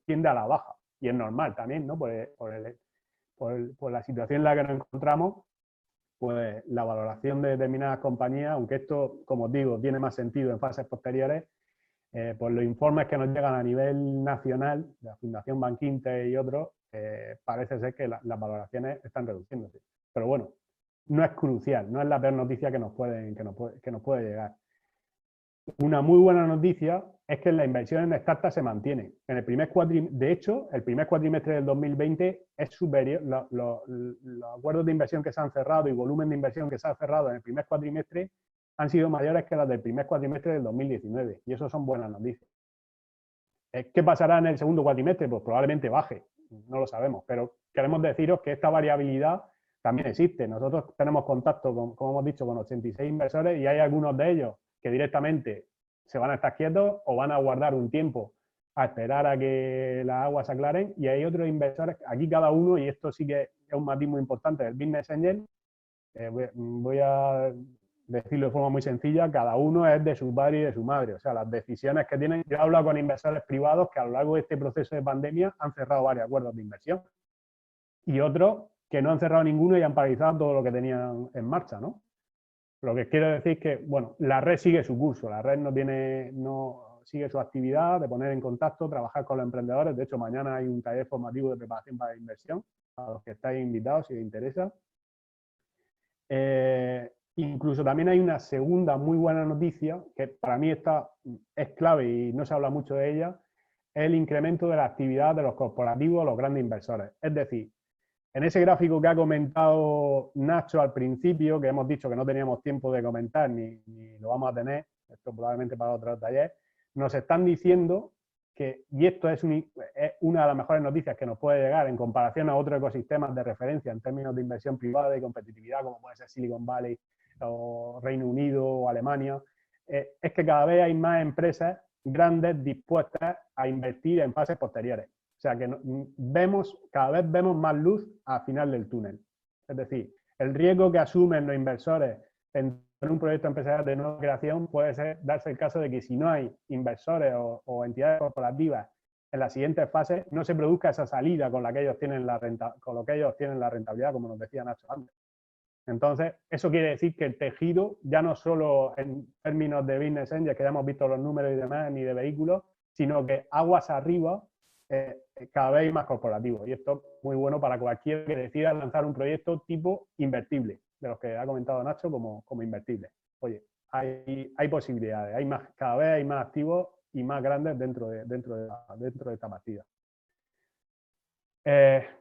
tiende a la baja, y es normal también, ¿no? Por la situación en la que nos encontramos, pues la valoración de determinadas compañías, aunque esto, como os digo, tiene más sentido en fases posteriores, pues los informes que nos llegan a nivel nacional, de la Fundación Bankinter y otros, parece ser que las valoraciones están reduciéndose. Pero bueno, no es crucial, no es la peor noticia que nos puede llegar. Una muy buena noticia es que la inversión en startups se mantiene. De hecho, el primer cuatrimestre del 2020 es superior. Los acuerdos de inversión que se han cerrado y volumen de inversión que se ha cerrado en el primer cuatrimestre han sido mayores que las del primer cuatrimestre del 2019. Y eso son buenas noticias. ¿Qué pasará en el segundo cuatrimestre? Pues probablemente baje, no lo sabemos. Pero queremos deciros que esta variabilidad también existe. Nosotros tenemos contacto, como hemos dicho, con 86 inversores, y hay algunos de ellos que directamente se van a estar quietos o van a guardar un tiempo a esperar a que las aguas se aclaren, y hay otros inversores, aquí cada uno, y esto sí que es un matiz muy importante del business angel, voy a decirlo de forma muy sencilla, cada uno es de su padre y de su madre. O sea, las decisiones que tienen... Yo he hablado con inversores privados que a lo largo de este proceso de pandemia han cerrado varios acuerdos de inversión, y otros que no han cerrado ninguno y han paralizado todo lo que tenían en marcha, ¿no? Lo que quiero decir es que, bueno, la red sigue su curso, la red no sigue su actividad de poner en contacto, trabajar con los emprendedores. De hecho, mañana hay un taller formativo de preparación para la inversión, a los que estáis invitados si os interesa. Incluso también hay una segunda muy buena noticia, que para mí esta es clave y no se habla mucho de ella, es el incremento de la actividad de los corporativos, los grandes inversores. Es decir, En ese gráfico que ha comentado Nacho al principio, que hemos dicho que no teníamos tiempo de comentar ni lo vamos a tener, esto probablemente para otro taller, nos están diciendo que, y esto es una de las mejores noticias que nos puede llegar en comparación a otros ecosistemas de referencia en términos de inversión privada y competitividad, como puede ser Silicon Valley o Reino Unido o Alemania, es que cada vez hay más empresas grandes dispuestas a invertir en fases posteriores. O sea que cada vez vemos más luz al final del túnel. Es decir, el riesgo que asumen los inversores en un proyecto empresarial de nueva creación puede darse el caso de que si no hay inversores o entidades corporativas en las siguientes fases, no se produzca esa salida con la que ellos tienen la rentabilidad, como nos decía Nacho antes. Entonces, eso quiere decir que el tejido, ya no solo en términos de business angel, que ya hemos visto los números y demás, ni de vehículos, sino que aguas arriba, cada vez más corporativo. Y esto es muy bueno para cualquiera que decida lanzar un proyecto tipo invertible, de los que ha comentado Nacho como invertible. Oye, hay posibilidades, cada vez hay más activos y más grandes dentro de esta partida.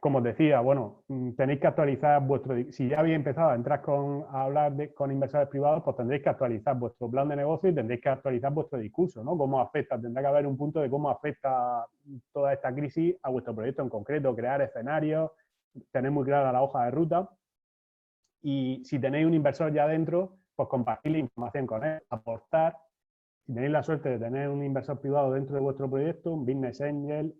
Como os decía, bueno, tenéis que actualizar si ya habéis empezado a entrar a hablar con inversores privados, pues tendréis que actualizar vuestro plan de negocio y tendréis que actualizar vuestro discurso, ¿no? Cómo afecta, tendrá que haber un punto de cómo afecta toda esta crisis a vuestro proyecto en concreto, crear escenarios, tener muy clara la hoja de ruta y si tenéis un inversor ya dentro, pues compartir la información con él, aportar. Si tenéis la suerte de tener un inversor privado dentro de vuestro proyecto, un business angel,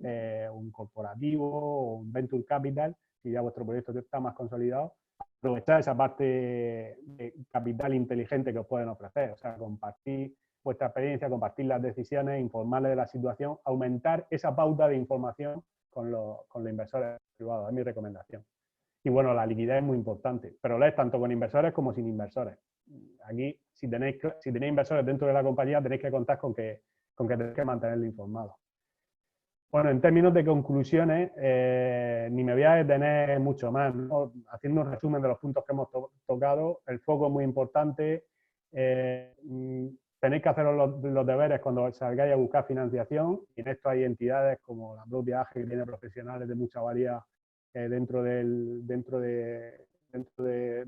un corporativo o un venture capital, si ya vuestro proyecto está más consolidado, aprovechar esa parte de capital inteligente que os pueden ofrecer. O sea, compartir vuestra experiencia, compartir las decisiones, informarles de la situación, aumentar esa pauta de información con los inversores privados. Es mi recomendación. Y bueno, la liquidez es muy importante, pero lo es tanto con inversores como sin inversores. Aquí, si tenéis inversores dentro de la compañía, tenéis que contar con que tenéis que mantenerlo informado. Bueno, en términos de conclusiones, ni me voy a detener mucho más, ¿no? Haciendo un resumen de los puntos que hemos tocado, el foco es muy importante, tenéis que hacer los deberes cuando salgáis a buscar financiación, y en esto hay entidades como la propia AGE, que tiene profesionales de mucha valía dentro de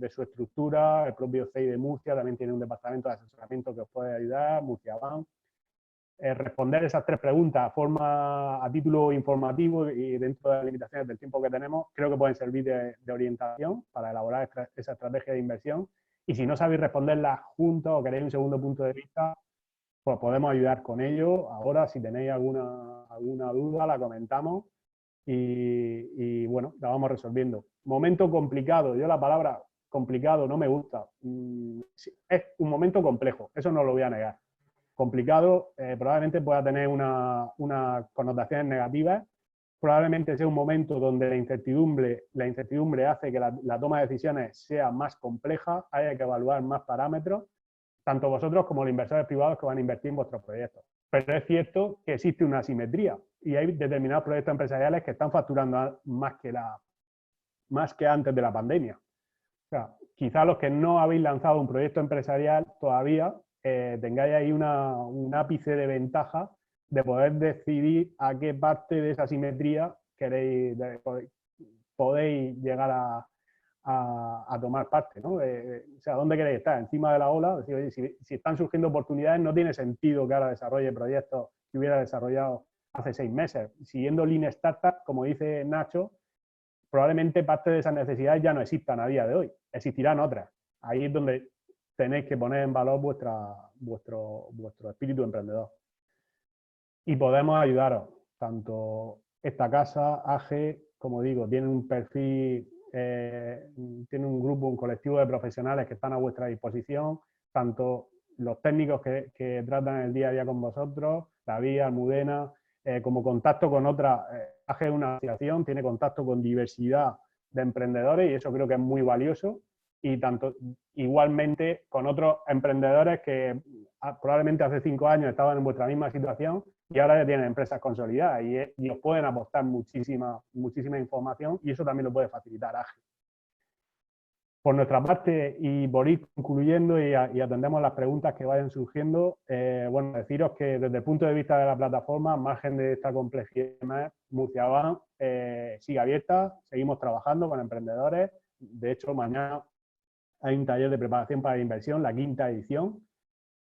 su estructura. El propio CEI de Murcia también tiene un departamento de asesoramiento que os puede ayudar, Murcia Bank. Responder esas tres preguntas a título informativo y dentro de las limitaciones del tiempo que tenemos, creo que pueden servir de orientación para elaborar esa estrategia de inversión. Y si no sabéis responderlas juntos o queréis un segundo punto de vista, pues podemos ayudar con ello. Ahora, si tenéis alguna duda, la comentamos y bueno, la vamos resolviendo. Momento complicado. Yo la palabra complicado no me gusta. Es un momento complejo, eso no lo voy a negar. Complicado, probablemente pueda tener unas connotaciones negativas, probablemente sea un momento donde la incertidumbre hace que la toma de decisiones sea más compleja, haya que evaluar más parámetros, tanto vosotros como los inversores privados que van a invertir en vuestros proyectos. Pero es cierto que existe una asimetría y hay determinados proyectos empresariales que están facturando más que antes de la pandemia. O sea, quizá los que no habéis lanzado un proyecto empresarial todavía tengáis ahí un ápice de ventaja de poder decidir a qué parte de esa simetría podéis llegar a tomar parte, ¿no? O sea, ¿dónde queréis estar? Encima de la ola. Decir, oye, si están surgiendo oportunidades, no tiene sentido que ahora desarrolle proyectos que hubiera desarrollado hace 6 meses. Siguiendo Lean Startup, como dice Nacho, probablemente parte de esas necesidades ya no existan a día de hoy, existirán otras. Ahí es donde tenéis que poner en valor vuestro espíritu emprendedor. Y podemos ayudaros, tanto esta casa, AGE, como digo, tiene un perfil, tiene un grupo, un colectivo de profesionales que están a vuestra disposición, tanto los técnicos que tratan el día a día con vosotros, David, Almudena, como contacto con otras. AGE es una asociación, tiene contacto con diversidad de emprendedores y eso creo que es muy valioso, y tanto igualmente con otros emprendedores que probablemente hace 5 años estaban en vuestra misma situación y ahora ya tienen empresas consolidadas y os pueden aportar muchísima información, y eso también lo puede facilitar AGE. Por nuestra parte, y por ir concluyendo y atendemos las preguntas que vayan surgiendo, bueno, deciros que desde el punto de vista de la plataforma, al margen de esta complejidad, Murciabank sigue abierta, seguimos trabajando con emprendedores. De hecho, mañana hay un taller de preparación para la inversión, la 5ª edición,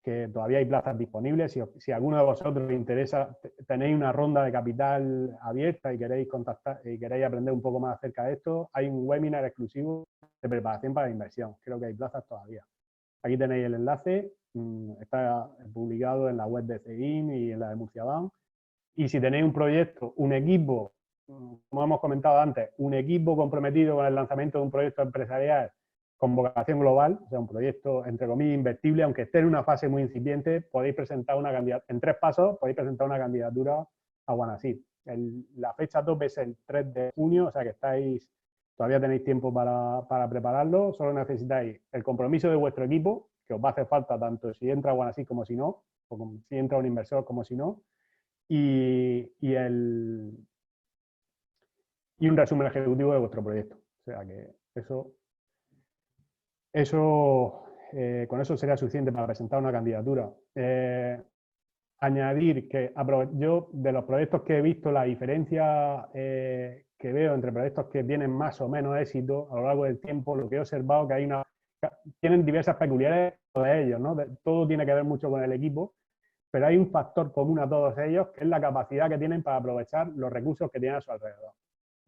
que todavía hay plazas disponibles. Si alguno de vosotros os interesa, tenéis una ronda de capital abierta y queréis contactar y queréis aprender un poco más acerca de esto, hay un webinar exclusivo de preparación para la inversión. Creo que hay plazas todavía. Aquí tenéis el enlace, está publicado en la web de CEIM y en la de Murciabank. Y si tenéis un proyecto, un equipo, como hemos comentado antes, un equipo comprometido con el lanzamiento de un proyecto empresarial con vocación global, o sea, un proyecto, entre comillas, invertible, aunque esté en una fase muy incipiente, podéis presentar una candidatura, en 3 pasos, podéis presentar una candidatura a Guanasir. La fecha tope es el 3 de junio, o sea que todavía tenéis tiempo para prepararlo, solo necesitáis el compromiso de vuestro equipo, que os va a hacer falta tanto si entra Guanasir como si no, o como si entra un inversor como si no, y un resumen ejecutivo de vuestro proyecto. O sea que con eso sería suficiente para presentar una candidatura. Añadir que yo, de los proyectos que he visto, la diferencia que veo entre proyectos que tienen más o menos éxito a lo largo del tiempo, lo que he observado que tienen diversas peculiaridades de ellos, ¿no? Todo tiene que ver mucho con el equipo, pero hay un factor común a todos ellos, que es la capacidad que tienen para aprovechar los recursos que tienen a su alrededor.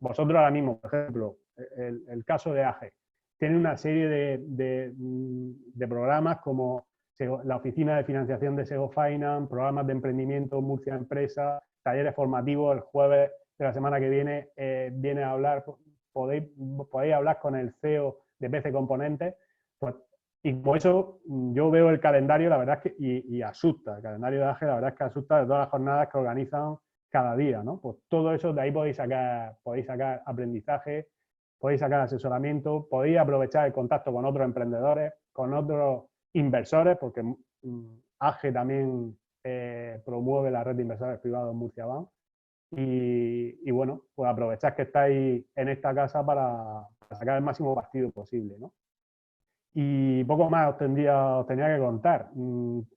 Vosotros ahora mismo, por ejemplo, el caso de AGE, tiene una serie de programas como la Oficina de Financiación de Sego Finance, programas de emprendimiento Murcia Empresa, talleres formativos. El jueves de la semana que viene a hablar, podéis hablar con el CEO de PC Componentes. Pues, y por eso yo veo el calendario, la verdad es que, y asusta, el calendario de AGE, la verdad es que asusta de todas las jornadas que organizan cada día, ¿no? Pues todo eso, de ahí podéis sacar aprendizaje, podéis sacar asesoramiento, podéis aprovechar el contacto con otros emprendedores, con otros inversores, porque AGE también promueve la red de inversores privados Murciabank. Y bueno, pues aprovechad que estáis en esta casa para sacar el máximo partido posible, ¿no? Y poco más os tenía que contar.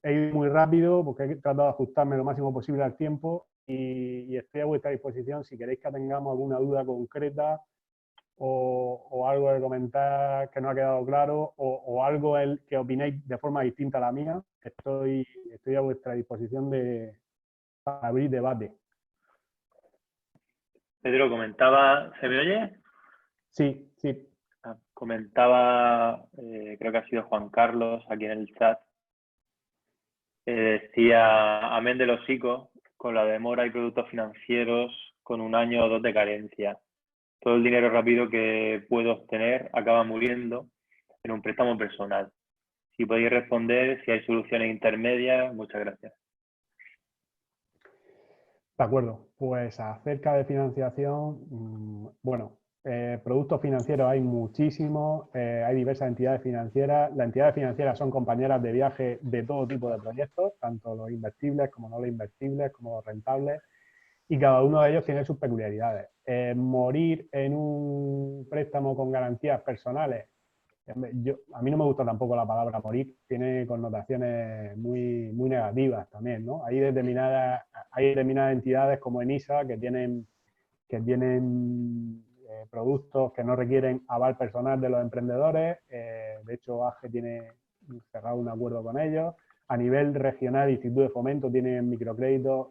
He ido muy rápido porque he tratado de ajustarme lo máximo posible al tiempo y estoy a vuestra disposición si queréis que tengamos alguna duda concreta o algo de comentar que no ha quedado claro o algo que opinéis de forma distinta a la mía. Estoy a vuestra disposición para abrir debate. Pedro, comentaba, ¿se me oye? Sí, sí. Comentaba, creo que ha sido Juan Carlos aquí en el chat, decía, amén de los hocicos, con la demora y productos financieros con 1 año o 2 de carencia. Todo el dinero rápido que puedo obtener acaba muriendo en un préstamo personal. Si podéis responder, si hay soluciones intermedias, muchas gracias. De acuerdo. Pues acerca de financiación, bueno, productos financieros hay muchísimos, hay diversas entidades financieras. Las entidades financieras son compañeras de viaje de todo tipo de proyectos, tanto los invertibles como no los invertibles, como los rentables, y cada uno de ellos tiene sus peculiaridades. Morir en un préstamo con garantías personales, a mí no me gusta tampoco la palabra morir, tiene connotaciones muy, muy negativas también, ¿no? Hay determinadas entidades como ENISA que tienen productos que no requieren aval personal de los emprendedores. De hecho, AGE tiene cerrado un acuerdo con ellos. A nivel regional, Instituto de Fomento tiene microcréditos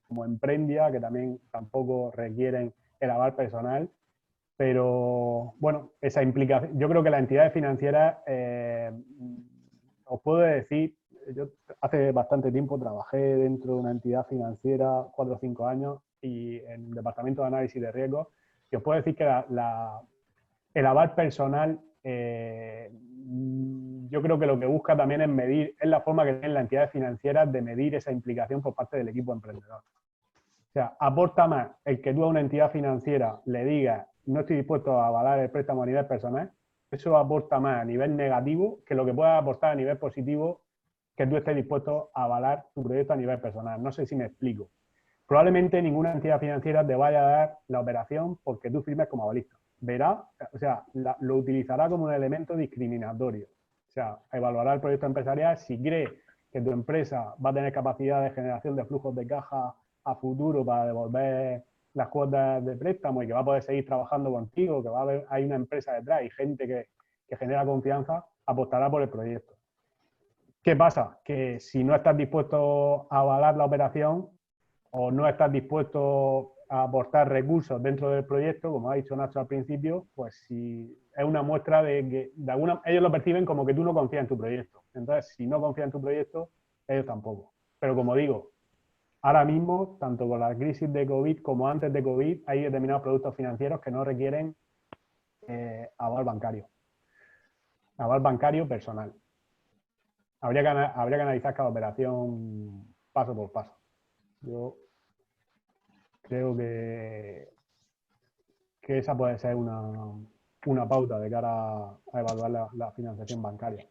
como Emprendia, que también tampoco requieren el aval personal. Pero, bueno, esa implicación, yo creo que las entidades financieras, os puedo decir, yo hace bastante tiempo trabajé dentro de una entidad financiera, 4 o 5 años, y en el departamento de análisis de riesgos, y os puedo decir que el aval personal, yo creo que lo que busca también es la forma que tienen las entidades financieras de medir esa implicación por parte del equipo emprendedor. O sea, aporta más el que tú a una entidad financiera le digas no estoy dispuesto a avalar el préstamo a nivel personal, eso aporta más a nivel negativo que lo que pueda aportar a nivel positivo que tú estés dispuesto a avalar tu proyecto a nivel personal. No sé si me explico. Probablemente ninguna entidad financiera te vaya a dar la operación porque tú firmes como avalista. verá, o sea, lo utilizará como un elemento discriminatorio. O sea, evaluará el proyecto empresarial si cree que tu empresa va a tener capacidad de generación de flujos de caja a futuro para devolver las cuotas de préstamo y que va a poder seguir trabajando contigo, que va a haber, hay una empresa detrás y gente que genera confianza, apostará por el proyecto. ¿Qué pasa? Que si no estás dispuesto a avalar la operación o no estás dispuesto a aportar recursos dentro del proyecto, como ha dicho Nacho al principio, pues si es una muestra de que ellos lo perciben como que tú no confías en tu proyecto. Entonces, si no confías en tu proyecto, ellos tampoco. Pero como digo, ahora mismo, tanto con la crisis de COVID como antes de COVID, hay determinados productos financieros que no requieren aval bancario personal. Habría que analizar cada operación paso por paso. Yo creo que esa puede ser una pauta de cara a evaluar la financiación bancaria.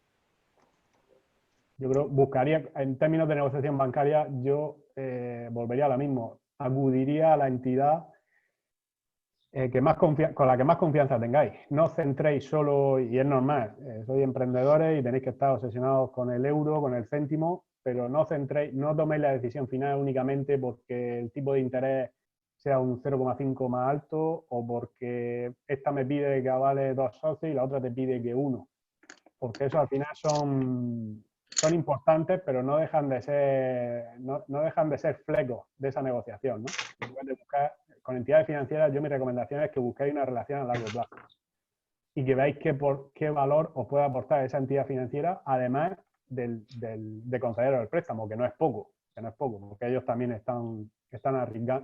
Yo creo, buscaría, en términos de negociación bancaria, yo volvería a lo mismo. Acudiría a la entidad con la que más confianza tengáis. No os centréis solo, y es normal, sois emprendedores y tenéis que estar obsesionados con el euro, con el céntimo, pero no toméis la decisión final únicamente porque el tipo de interés sea un 0,5 más alto o porque esta me pide que avale 2 socios y la otra te pide que 1. Porque eso al final son importantes, pero no dejan de ser flecos de esa negociación, ¿no? Con entidades financieras, mi recomendación es que busquéis una relación a largo plazo y que veáis qué valor os puede aportar esa entidad financiera, además de concederos el préstamo, que no es poco, porque ellos también están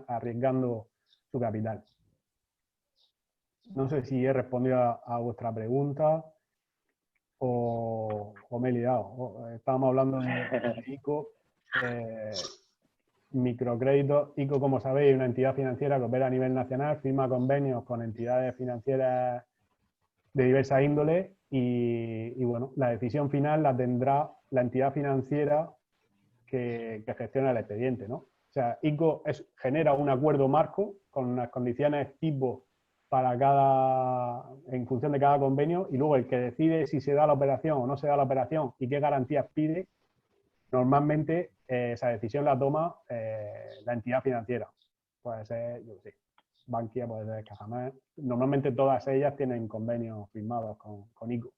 arriesgando su capital. No sé si he respondido a vuestra pregunta o me he liado. Estábamos hablando de ICO. Microcréditos. ICO, como sabéis, es una entidad financiera que opera a nivel nacional, firma convenios con entidades financieras de diversas índoles y bueno, la decisión final la tendrá la entidad financiera que gestiona el expediente, ¿no? O sea, ICO genera un acuerdo marco con unas condiciones tipo en función de cada convenio, y luego el que decide si se da la operación o no se da la operación y qué garantías pide, normalmente esa decisión la toma la entidad financiera. Puede ser, yo sé, Bankia, puede ser Cajamar. Normalmente todas ellas tienen convenios firmados con ICO.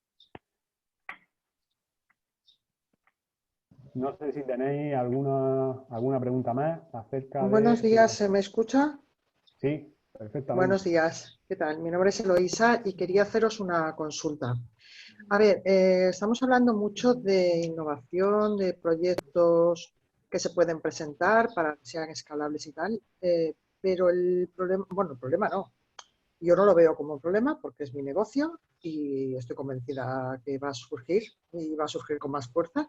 No sé si tenéis alguna pregunta más acerca de... Buenos días, ¿se me escucha? Sí, perfectamente. Buenos días, ¿qué tal? Mi nombre es Eloísa y quería haceros una consulta. A ver, estamos hablando mucho de innovación, de proyectos que se pueden presentar para que sean escalables y tal, pero el problema no. Yo no lo veo como un problema porque es mi negocio y estoy convencida que va a surgir y va a surgir con más fuerza.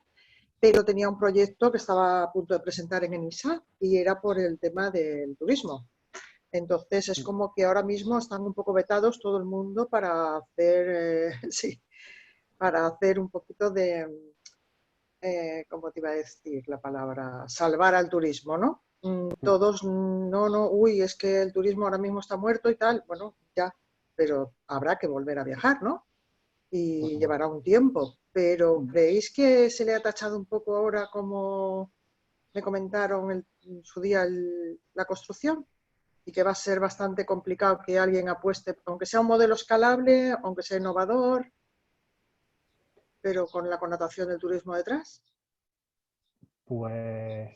Pero tenía un proyecto que estaba a punto de presentar en ENISA y era por el tema del turismo. Entonces es como que ahora mismo están un poco vetados todo el mundo para hacer, para hacer un poquito de, ¿cómo te iba a decir la palabra? Salvar al turismo, ¿no? Todos, uy, es que el turismo ahora mismo está muerto y tal. Bueno, ya, pero habrá que volver a viajar, ¿no? Y llevará un tiempo. Pero ¿creéis que se le ha tachado un poco ahora, como me comentaron en su día, la construcción? Y que va a ser bastante complicado que alguien apueste, aunque sea un modelo escalable, aunque sea innovador, pero con la connotación del turismo detrás. Pues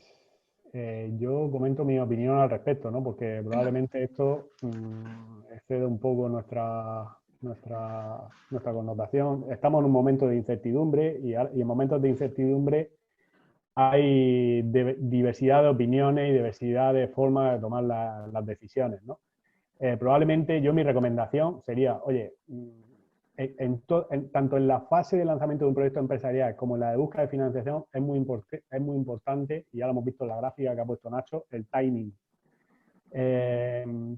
yo comento mi opinión al respecto, ¿no? Porque probablemente esto excede un poco nuestra connotación. Estamos en un momento de incertidumbre y en momentos de incertidumbre hay diversidad de opiniones y diversidad de formas de tomar las decisiones, ¿no? Probablemente mi recomendación sería, oye, tanto en la fase de lanzamiento de un proyecto empresarial como en la de búsqueda de financiación es muy importante, y ya lo hemos visto en la gráfica que ha puesto Nacho, el timing.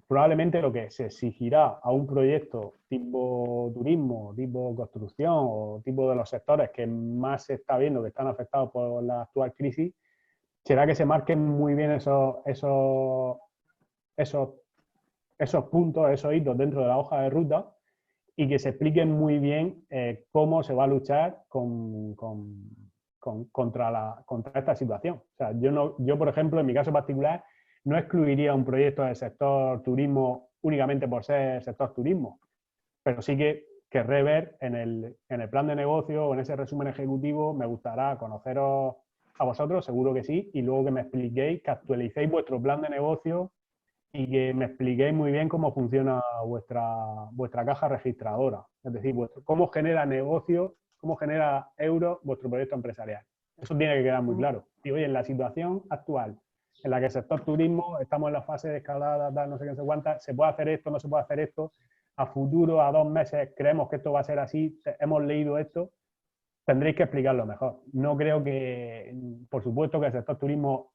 Probablemente lo que se exigirá a un proyecto tipo turismo, tipo construcción o tipo de los sectores que más se está viendo que están afectados por la actual crisis, será que se marquen muy bien esos puntos, esos hitos dentro de la hoja de ruta y que se explique muy bien cómo se va a luchar contra esta situación. O sea, yo, por ejemplo, en mi caso particular, no excluiría un proyecto del sector turismo únicamente por ser sector turismo, pero sí que querré ver en el plan de negocio o en ese resumen ejecutivo, me gustará conoceros a vosotros, seguro que sí, y luego que me expliquéis, que actualicéis vuestro plan de negocio y que me expliquéis muy bien cómo funciona vuestra caja registradora. Es decir, cómo genera negocio, cómo genera euros vuestro proyecto empresarial. Eso tiene que quedar muy claro. Y oye, en la situación actual, en la que el sector turismo, estamos en la fase de escalada, tal, no sé qué, no sé cuántas, se puede hacer esto, no se puede hacer esto, a futuro, a 2 meses, creemos que esto va a ser así, hemos leído esto, tendréis que explicarlo mejor. No creo que, por supuesto que el sector turismo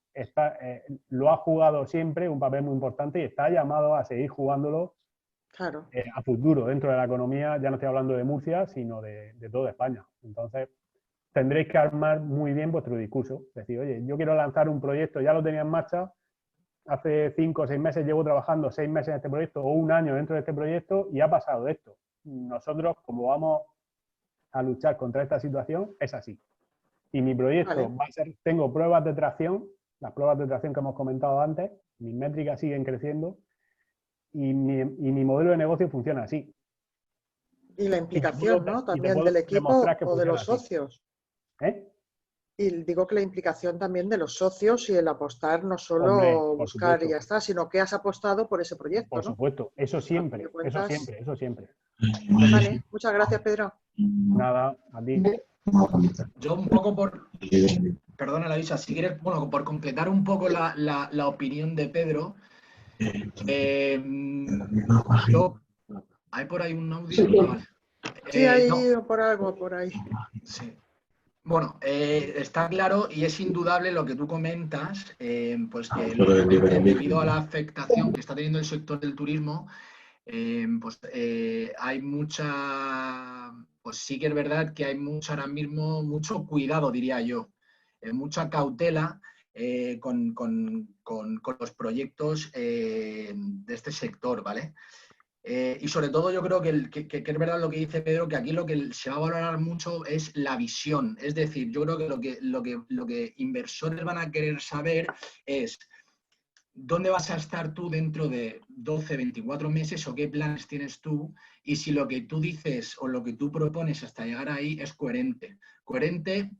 lo ha jugado siempre un papel muy importante y está llamado a seguir jugándolo Claro. a futuro dentro de la economía, ya no estoy hablando de Murcia, sino de toda España. Entonces, tendréis que armar muy bien vuestro discurso. Decir, oye, yo quiero lanzar un proyecto, ya lo tenía en marcha, hace 5 o 6 meses llevo trabajando 6 meses en este proyecto o un año dentro de este proyecto y ha pasado esto. Nosotros, como vamos a luchar contra esta situación, es así. Y mi proyecto Vale. va a ser, tengo pruebas de tracción, las pruebas de tracción que hemos comentado antes, mis métricas siguen creciendo y mi modelo de negocio funciona así. Y la implicación, ¿no? Y te También puedo del demostrar equipo que o de funciona los así. socios. ¿Eh? Y digo que la implicación también de los socios y el apostar, no Hombre, solo por buscar y supuesto, ya está, sino que has apostado por ese proyecto, por ¿no? supuesto. Eso A fin de siempre, eso cuentas. siempre, eso siempre. Vale, muchas gracias, Pedro. Nada, a ti. Yo un poco perdona la Isa, si quieres, bueno, por completar un poco la opinión de Pedro, ¿hay por ahí un audio? Ah, vale. Sí, hay No, por algo por ahí. sí. Bueno, está claro y es indudable lo que tú comentas, pues que lógicamente debido a la afectación que está teniendo el sector del turismo, hay mucha, pues sí que es verdad que hay mucho ahora mismo, mucho cuidado, diría yo, mucha cautela con los proyectos de este sector, ¿vale? Y sobre todo yo creo que es verdad lo que dice Pedro, que aquí lo que se va a valorar mucho es la visión. Es decir, yo creo que lo que inversores van a querer saber es dónde vas a estar tú dentro de 12, 24 meses o qué planes tienes tú y si lo que tú dices o lo que tú propones hasta llegar ahí es coherente. Coherente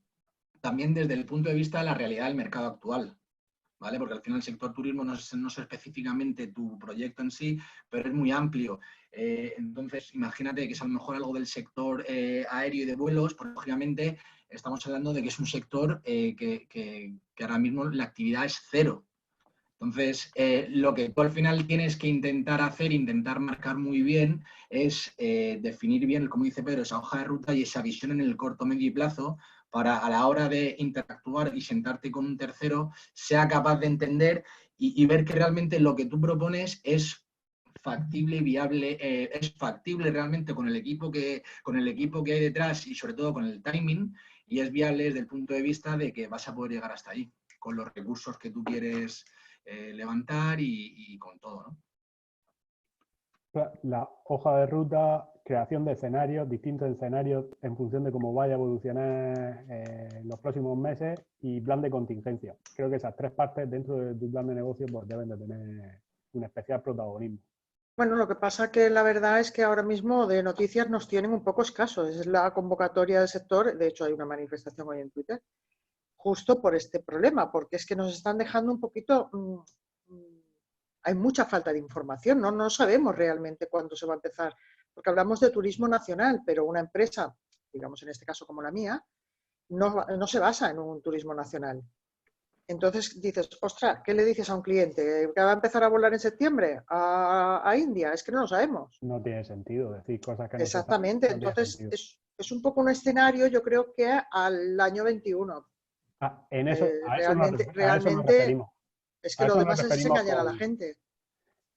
también desde el punto de vista de la realidad del mercado actual. ¿Vale? Porque al final el sector turismo no es específicamente tu proyecto en sí, pero es muy amplio. Entonces, imagínate que es a lo mejor algo del sector aéreo y de vuelos, pues lógicamente estamos hablando de que es un sector que ahora mismo la actividad es cero. Entonces, lo que tú al final tienes que intentar hacer, intentar marcar muy bien, es definir bien, como dice Pedro, esa hoja de ruta y esa visión en el corto, medio y plazo, para a la hora de interactuar y sentarte con un tercero, sea capaz de entender y ver que realmente lo que tú propones es factible y viable, es factible realmente con el equipo que hay detrás y sobre todo con el timing, y es viable desde el punto de vista de que vas a poder llegar hasta ahí, con los recursos que tú quieres levantar y con todo, ¿no? La hoja de ruta, creación de escenarios, distintos escenarios en función de cómo vaya a evolucionar en los próximos meses y plan de contingencia. Creo que esas 3 partes dentro de tu plan de negocio pues, deben de tener un especial protagonismo. Bueno, lo que pasa que la verdad es que ahora mismo de noticias nos tienen un poco escasos. Es la convocatoria del sector, de hecho hay una manifestación hoy en Twitter, justo por este problema, porque es que nos están dejando un poquito... hay mucha falta de información, ¿no? No sabemos realmente cuándo se va a empezar, porque hablamos de turismo nacional, pero una empresa, digamos en este caso como la mía, no se basa en un turismo nacional. Entonces dices, ostras, ¿qué le dices a un cliente? ¿Que va a empezar a volar en septiembre a India? Es que no lo sabemos. No tiene sentido decir cosas que no se saben. Exactamente, No tiene entonces sentido. es un poco un escenario, yo creo que al año 21. A eso nos Realmente referimos. es que A lo eso nos demás es referimos engañar a la gente.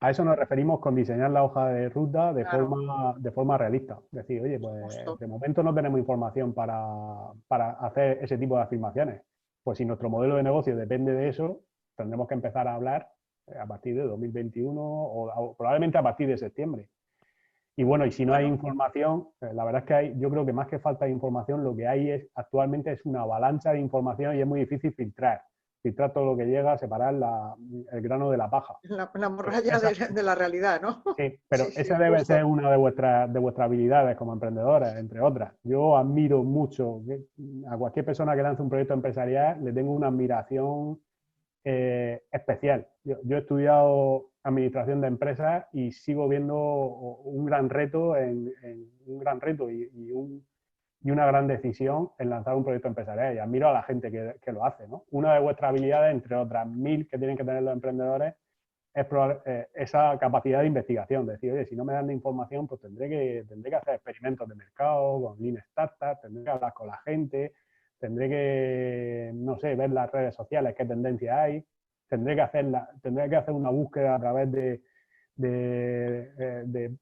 A eso nos referimos con diseñar la hoja de ruta Claro, de forma realista. Decir, oye, pues justo. de momento no tenemos información para hacer ese tipo de afirmaciones. Pues si nuestro modelo de negocio depende de eso, tendremos que empezar a hablar a partir de 2021 o probablemente a partir de septiembre. Y bueno, y si no hay Bueno, información, la verdad es que yo creo que más que falta de información, lo que hay actualmente es una avalancha de información y es muy difícil filtrar todo lo que llega, separar el grano de la paja. la Pero morralla de la realidad, ¿no? sí, pero Sí, sí, esa debe ser justo. una de vuestras habilidades como emprendedores, entre otras. Yo admiro mucho a cualquier persona que lance un proyecto empresarial, le tengo una admiración especial. Yo he estudiado administración de empresas y sigo viendo un gran reto, un gran reto y una gran decisión en lanzar un proyecto empresarial. Y admiro a la gente que lo hace, ¿no? Una de vuestras habilidades, entre otras 1000 que tienen que tener los emprendedores, es esa capacidad de investigación. Decir, oye, si no me dan información, pues tendré que hacer experimentos de mercado, con Lean Startup, tendré que hablar con la gente, tendré que, no sé, ver las redes sociales, qué tendencias hay, tendré que hacer una búsqueda a través de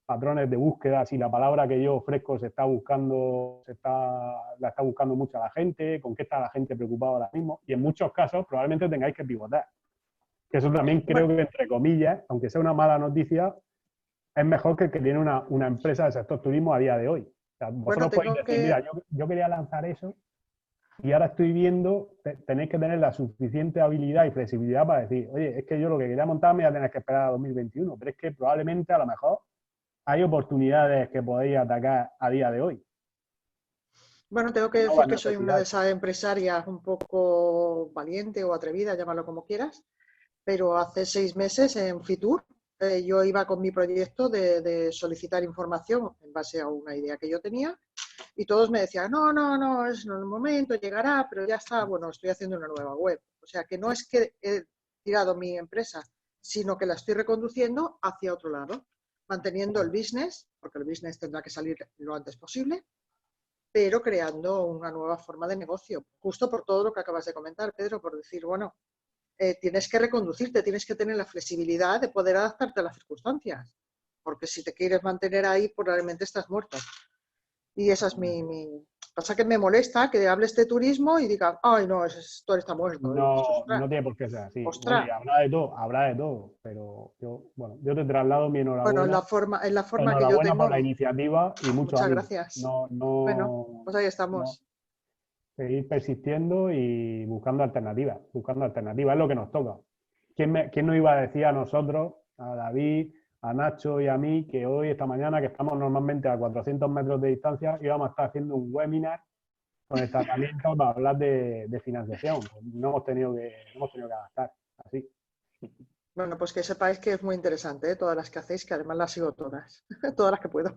patrones de búsqueda, si la palabra que yo ofrezco la está buscando mucho la gente, con qué está la gente preocupada ahora mismo, y en muchos casos probablemente tengáis que pivotar. Que eso también creo Bueno, que, entre comillas, aunque sea una mala noticia, es mejor que el que tiene una empresa del sector turismo a día de hoy. O sea, bueno, vosotros podéis tengo decir, mira, que, yo quería lanzar eso y ahora estoy viendo, tenéis que tener la suficiente habilidad y flexibilidad para decir, oye, es que yo lo que quería montar me voy a tener que esperar a 2021, pero es que probablemente a lo mejor hay oportunidades que podéis atacar a día de hoy, bueno, tengo que decir nuevas que soy una de necesidades. esas empresarias un poco valiente o atrevida, llámalo como quieras, pero hace 6 meses en Fitur yo iba con mi proyecto de solicitar información en base a una idea que yo tenía y todos me decían, no, no, no, es en el momento, llegará, pero ya está, bueno, estoy haciendo una nueva web. O sea, que no es que he tirado mi empresa, sino que la estoy reconduciendo hacia otro lado, manteniendo el business, porque el business tendrá que salir lo antes posible, pero creando una nueva forma de negocio, justo por todo lo que acabas de comentar, Pedro, por decir, bueno, tienes que reconducirte, tienes que tener la flexibilidad de poder adaptarte a las circunstancias, porque si te quieres mantener ahí, probablemente estás muerto. Y esa es mi... Pasa que me molesta que hables de turismo y digan, ay, no, ese sector está muerto. Y dices, No, ostras, no tiene por qué ser así. Bueno, y ostras. habrá de todo, pero yo te traslado mi Bueno, enhorabuena. es la forma que yo Enhorabuena por la tengo. iniciativa y mucho Muchas ánimo. gracias. No, Bueno, no, pues ahí no. estamos. Seguir persistiendo y buscando alternativas. Buscando alternativas, es lo que nos toca. ¿Quién nos iba a decir a nosotros, a David, a Nacho y a mí, que hoy, esta mañana, que estamos normalmente a 400 metros de distancia, íbamos a estar haciendo un webinar con el tratamiento para hablar de financiación? Pues no hemos tenido que adaptar. Así. Bueno, pues que sepáis que es muy interesante, ¿eh? Todas las que hacéis, que además las sigo todas, todas las que puedo.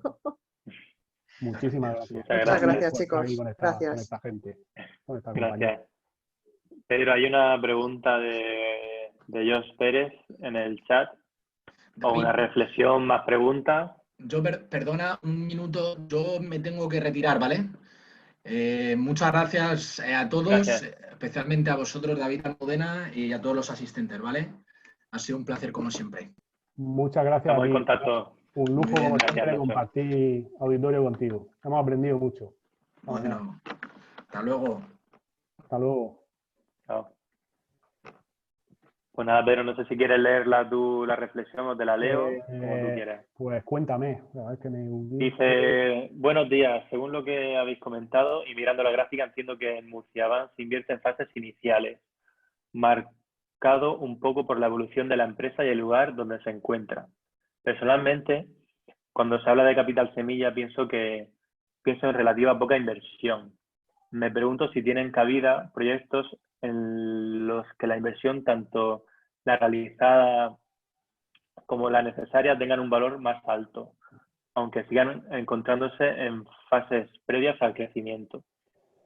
Muchísimas Gracias. gracias. Muchas Muchas gracias. David, gracias, por estar aquí chicos. con Gracias. esta gente, con esta compañía. Gracias. Pedro, hay una pregunta de Josh Pérez en el chat, o David, una reflexión más pregunta. perdona un minuto, yo me tengo que retirar, ¿vale? Muchas gracias a todos, Gracias. especialmente a vosotros, David Almudena, y a todos los asistentes, ¿vale? Ha sido un placer como siempre. Muchas gracias a Estamos en ti. contacto. Un Muy lujo, bien, como Gracias, siempre, Nacho. compartir auditorio contigo. Hemos aprendido mucho. Esta mañana. bueno, hasta luego. Hasta luego. Chao. Pues nada, Pedro, no sé si quieres leerla tú, la reflexión, o te la leo, como tú quieras. Pues cuéntame. A ver que me ubique. Dice, buenos días, según lo que habéis comentado y mirando la gráfica entiendo que en Murciaban se invierte en fases iniciales, marcado un poco por la evolución de la empresa y el lugar donde se encuentra. Personalmente, cuando se habla de capital semilla pienso en relativa poca inversión. Me pregunto si tienen cabida proyectos en los que la inversión, tanto la realizada como la necesaria, tengan un valor más alto, aunque sigan encontrándose en fases previas al crecimiento.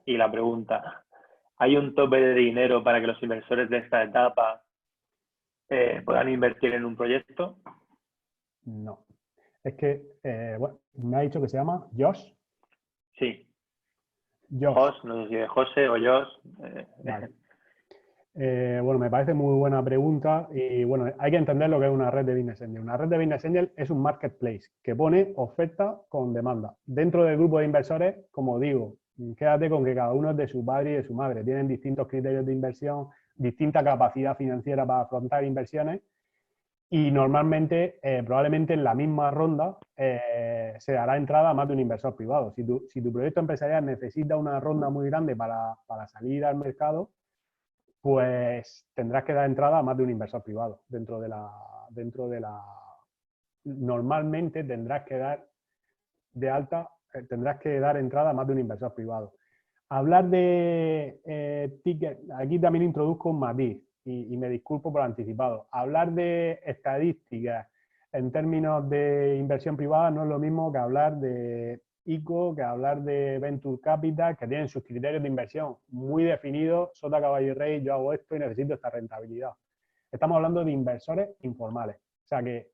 Y la pregunta, ¿hay un tope de dinero para que los inversores de esta etapa puedan invertir en un proyecto? No. Es que, bueno, me ha dicho que se llama Josh. Sí. Josh. No sé si es José o Josh. Vale. Bueno, me parece muy buena pregunta y bueno, hay que entender lo que es una red de Business Angel. Una red de Business Angel es un marketplace que pone oferta con demanda. Dentro del grupo de inversores, como digo, quédate con que cada uno es de su padre y de su madre. Tienen distintos criterios de inversión, distinta capacidad financiera para afrontar inversiones Y normalmente, probablemente en la misma ronda, se dará entrada a más de un inversor privado. Si tu proyecto empresarial necesita una ronda muy grande para salir al mercado, pues tendrás que dar entrada a más de un inversor privado dentro de la... Normalmente tendrás que dar de alta, tendrás que dar entrada a más de un inversor privado. Hablar de ticket, aquí también introduzco un matiz y me disculpo por anticipado. Hablar de estadísticas en términos de inversión privada no es lo mismo que hablar de ICO, que hablar de Venture Capital, que tienen sus criterios de inversión muy definidos, sota, caballo y rey, yo hago esto y necesito esta rentabilidad. Estamos hablando de inversores informales. O sea que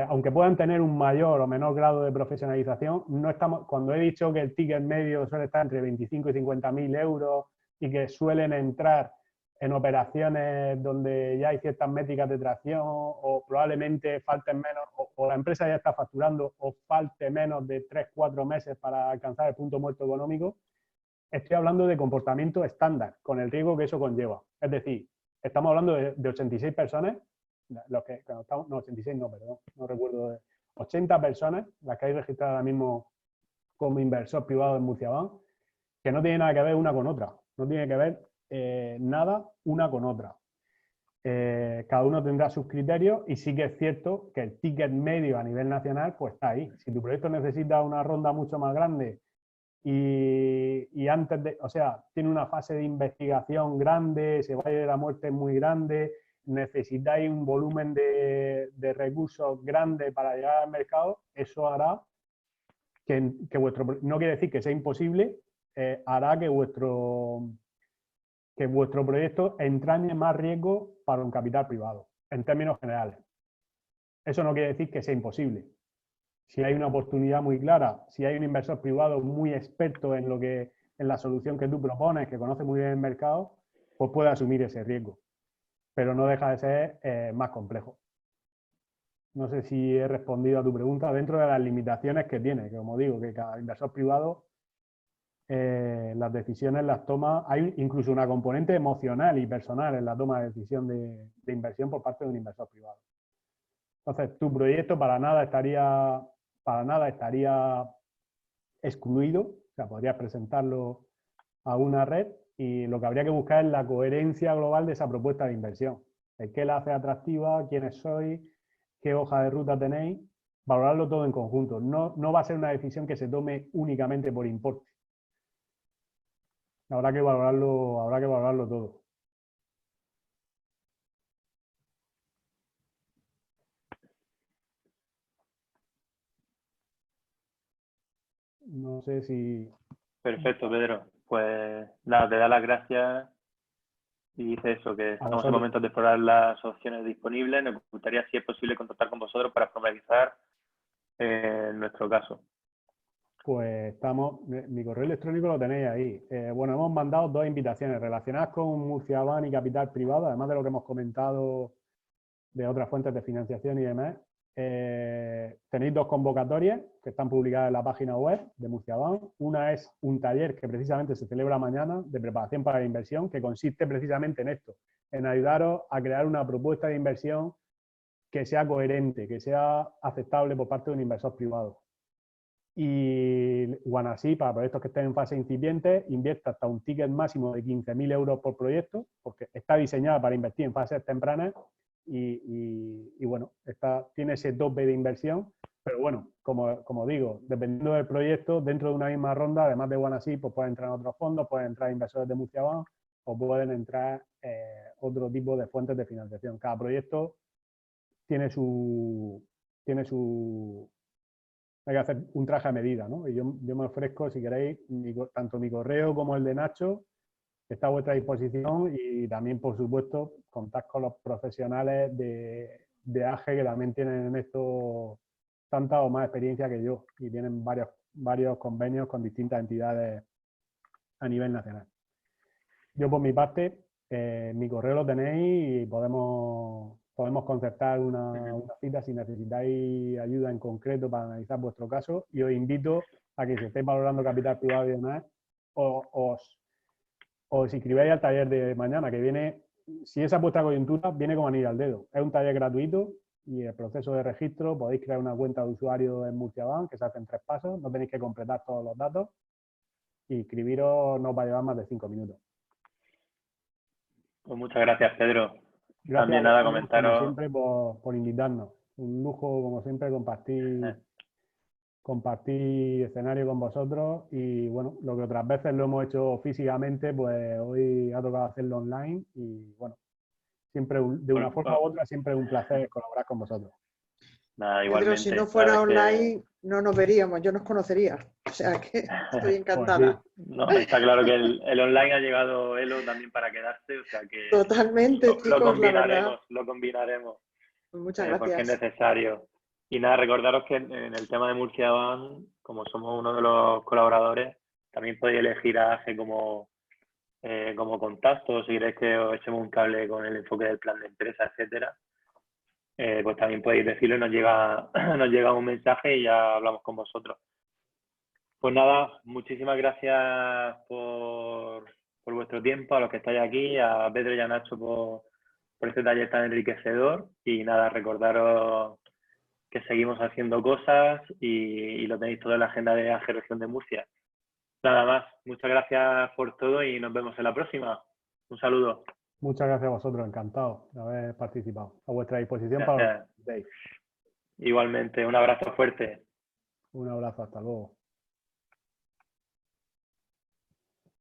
aunque puedan tener un mayor o menor grado de profesionalización, no estamos, cuando he dicho que el ticket medio suele estar entre 25 y 50.000 euros y que suelen entrar en operaciones donde ya hay ciertas métricas de tracción o probablemente falten menos, o la empresa ya está facturando o falte menos de 3-4 meses para alcanzar el punto muerto económico, estoy hablando de comportamiento estándar, con el riesgo que eso conlleva. Es decir, estamos hablando de 86 personas, los que estamos, no, 86 no, perdón, no recuerdo, 80 personas, las que hay registradas ahora mismo como inversor privado en Murciabank, que no tiene nada que ver una con otra, no tiene que ver nada una con otra. Cada uno tendrá sus criterios y sí que es cierto que el ticket medio a nivel nacional pues está ahí. Si tu proyecto necesita una ronda mucho más grande y antes de, o sea, tiene una fase de investigación grande, ese valle de la muerte es muy grande, necesitáis un volumen de recursos grande para llegar al mercado, eso hará que vuestro, no quiere decir que sea imposible, hará que vuestro proyecto entrañe más riesgo para un capital privado, en términos generales. Eso no quiere decir que sea imposible. Si hay una oportunidad muy clara, si hay un inversor privado muy experto en la solución que tú propones, que conoce muy bien el mercado, pues puede asumir ese riesgo. Pero no deja de ser más complejo. No sé si he respondido a tu pregunta dentro de las limitaciones que tiene, que como digo, que cada inversor privado las decisiones las toma, hay incluso una componente emocional y personal en la toma de decisión de inversión por parte de un inversor privado. Entonces, tu proyecto para nada estaría excluido, o sea, podrías presentarlo a una red y lo que habría que buscar es la coherencia global de esa propuesta de inversión. ¿Qué la hace atractiva? ¿Quiénes sois? ¿Qué hoja de ruta tenéis? Valorarlo todo en conjunto. No va a ser una decisión que se tome únicamente por importe. Habrá que valorarlo todo. No sé si... Perfecto, Pedro. Pues nada, te da las gracias y dice eso, que estamos en momentos de explorar las opciones disponibles. Nos gustaría, si es posible, contactar con vosotros para formalizar nuestro caso. Pues estamos, mi correo electrónico lo tenéis ahí. Bueno, hemos mandado 2 invitaciones relacionadas con Murciabank y capital privado, además de lo que hemos comentado de otras fuentes de financiación y demás. Tenéis 2 convocatorias que están publicadas en la página web de Murciabank. Una es un taller que precisamente se celebra mañana de preparación para la inversión, que consiste precisamente en esto, en ayudaros a crear una propuesta de inversión que sea coherente, que sea aceptable por parte de un inversor privado. Y Wannacy, para proyectos que estén en fase incipiente, invierte hasta un ticket máximo de 15.000 euros por proyecto, porque está diseñada para invertir en fases tempranas y bueno, tiene ese tope de inversión, pero bueno, como digo, dependiendo del proyecto, dentro de una misma ronda, además de Wannacy, pues pueden entrar otros fondos, pueden entrar inversores de Murciabank o pueden entrar otro tipo de fuentes de financiación. Cada proyecto tiene su hay que hacer un traje a medida, ¿no? Y yo me ofrezco, si queréis, tanto mi correo como el de Nacho, está a vuestra disposición y también, por supuesto, contad con los profesionales de AGE que también tienen en esto tanta o más experiencia que yo y tienen varios convenios con distintas entidades a nivel nacional. Yo, por mi parte, mi correo lo tenéis y podemos concertar una cita si necesitáis ayuda en concreto para analizar vuestro caso y os invito a que si estáis valorando capital privado y demás, os inscribáis al taller de mañana, que viene si esa es vuestra coyuntura, viene como anillo al dedo. Es un taller gratuito y el proceso de registro, podéis crear una cuenta de usuario en Murciabank, que se hace en 3 pasos, no tenéis que completar todos los datos y inscribiros no os va a llevar más de 5 minutos. Pues muchas gracias, Pedro. Gracias También a nada, vosotros, comentaros. como siempre, por invitarnos. Un lujo, como siempre, compartir escenario con vosotros y bueno, lo que otras veces lo hemos hecho físicamente, pues hoy ha tocado hacerlo online y bueno, siempre de una forma u otra, siempre es un placer colaborar con vosotros. Nada, Pedro, igualmente. si no fuera online, no nos veríamos, yo nos conocería. O sea que estoy encantada. Pues sí. No, está claro que el online ha llegado Elo también para quedarse, o sea que Totalmente, lo chicos, la verdad. lo combinaremos. Muchas Porque es gracias. necesario. Y nada, recordaros que en el tema de Murciabank, como somos uno de los colaboradores, también podéis elegir a AGE como contacto, si queréis que os echemos un cable con el enfoque del plan de empresa, etcétera. Pues también podéis decirlo y nos llega un mensaje y ya hablamos con vosotros. Pues nada, muchísimas gracias por vuestro tiempo, a los que estáis aquí, a Pedro y a Nacho por este taller tan enriquecedor. Y nada, recordaros que seguimos haciendo cosas y lo tenéis todo en la agenda de AGE Región de Murcia. Nada más, muchas gracias por todo y nos vemos en la próxima. Un saludo. Muchas gracias a vosotros, encantado de haber participado. A vuestra disposición Gracias. para lo que necesitéis. Igualmente, un abrazo fuerte. Un abrazo, hasta luego.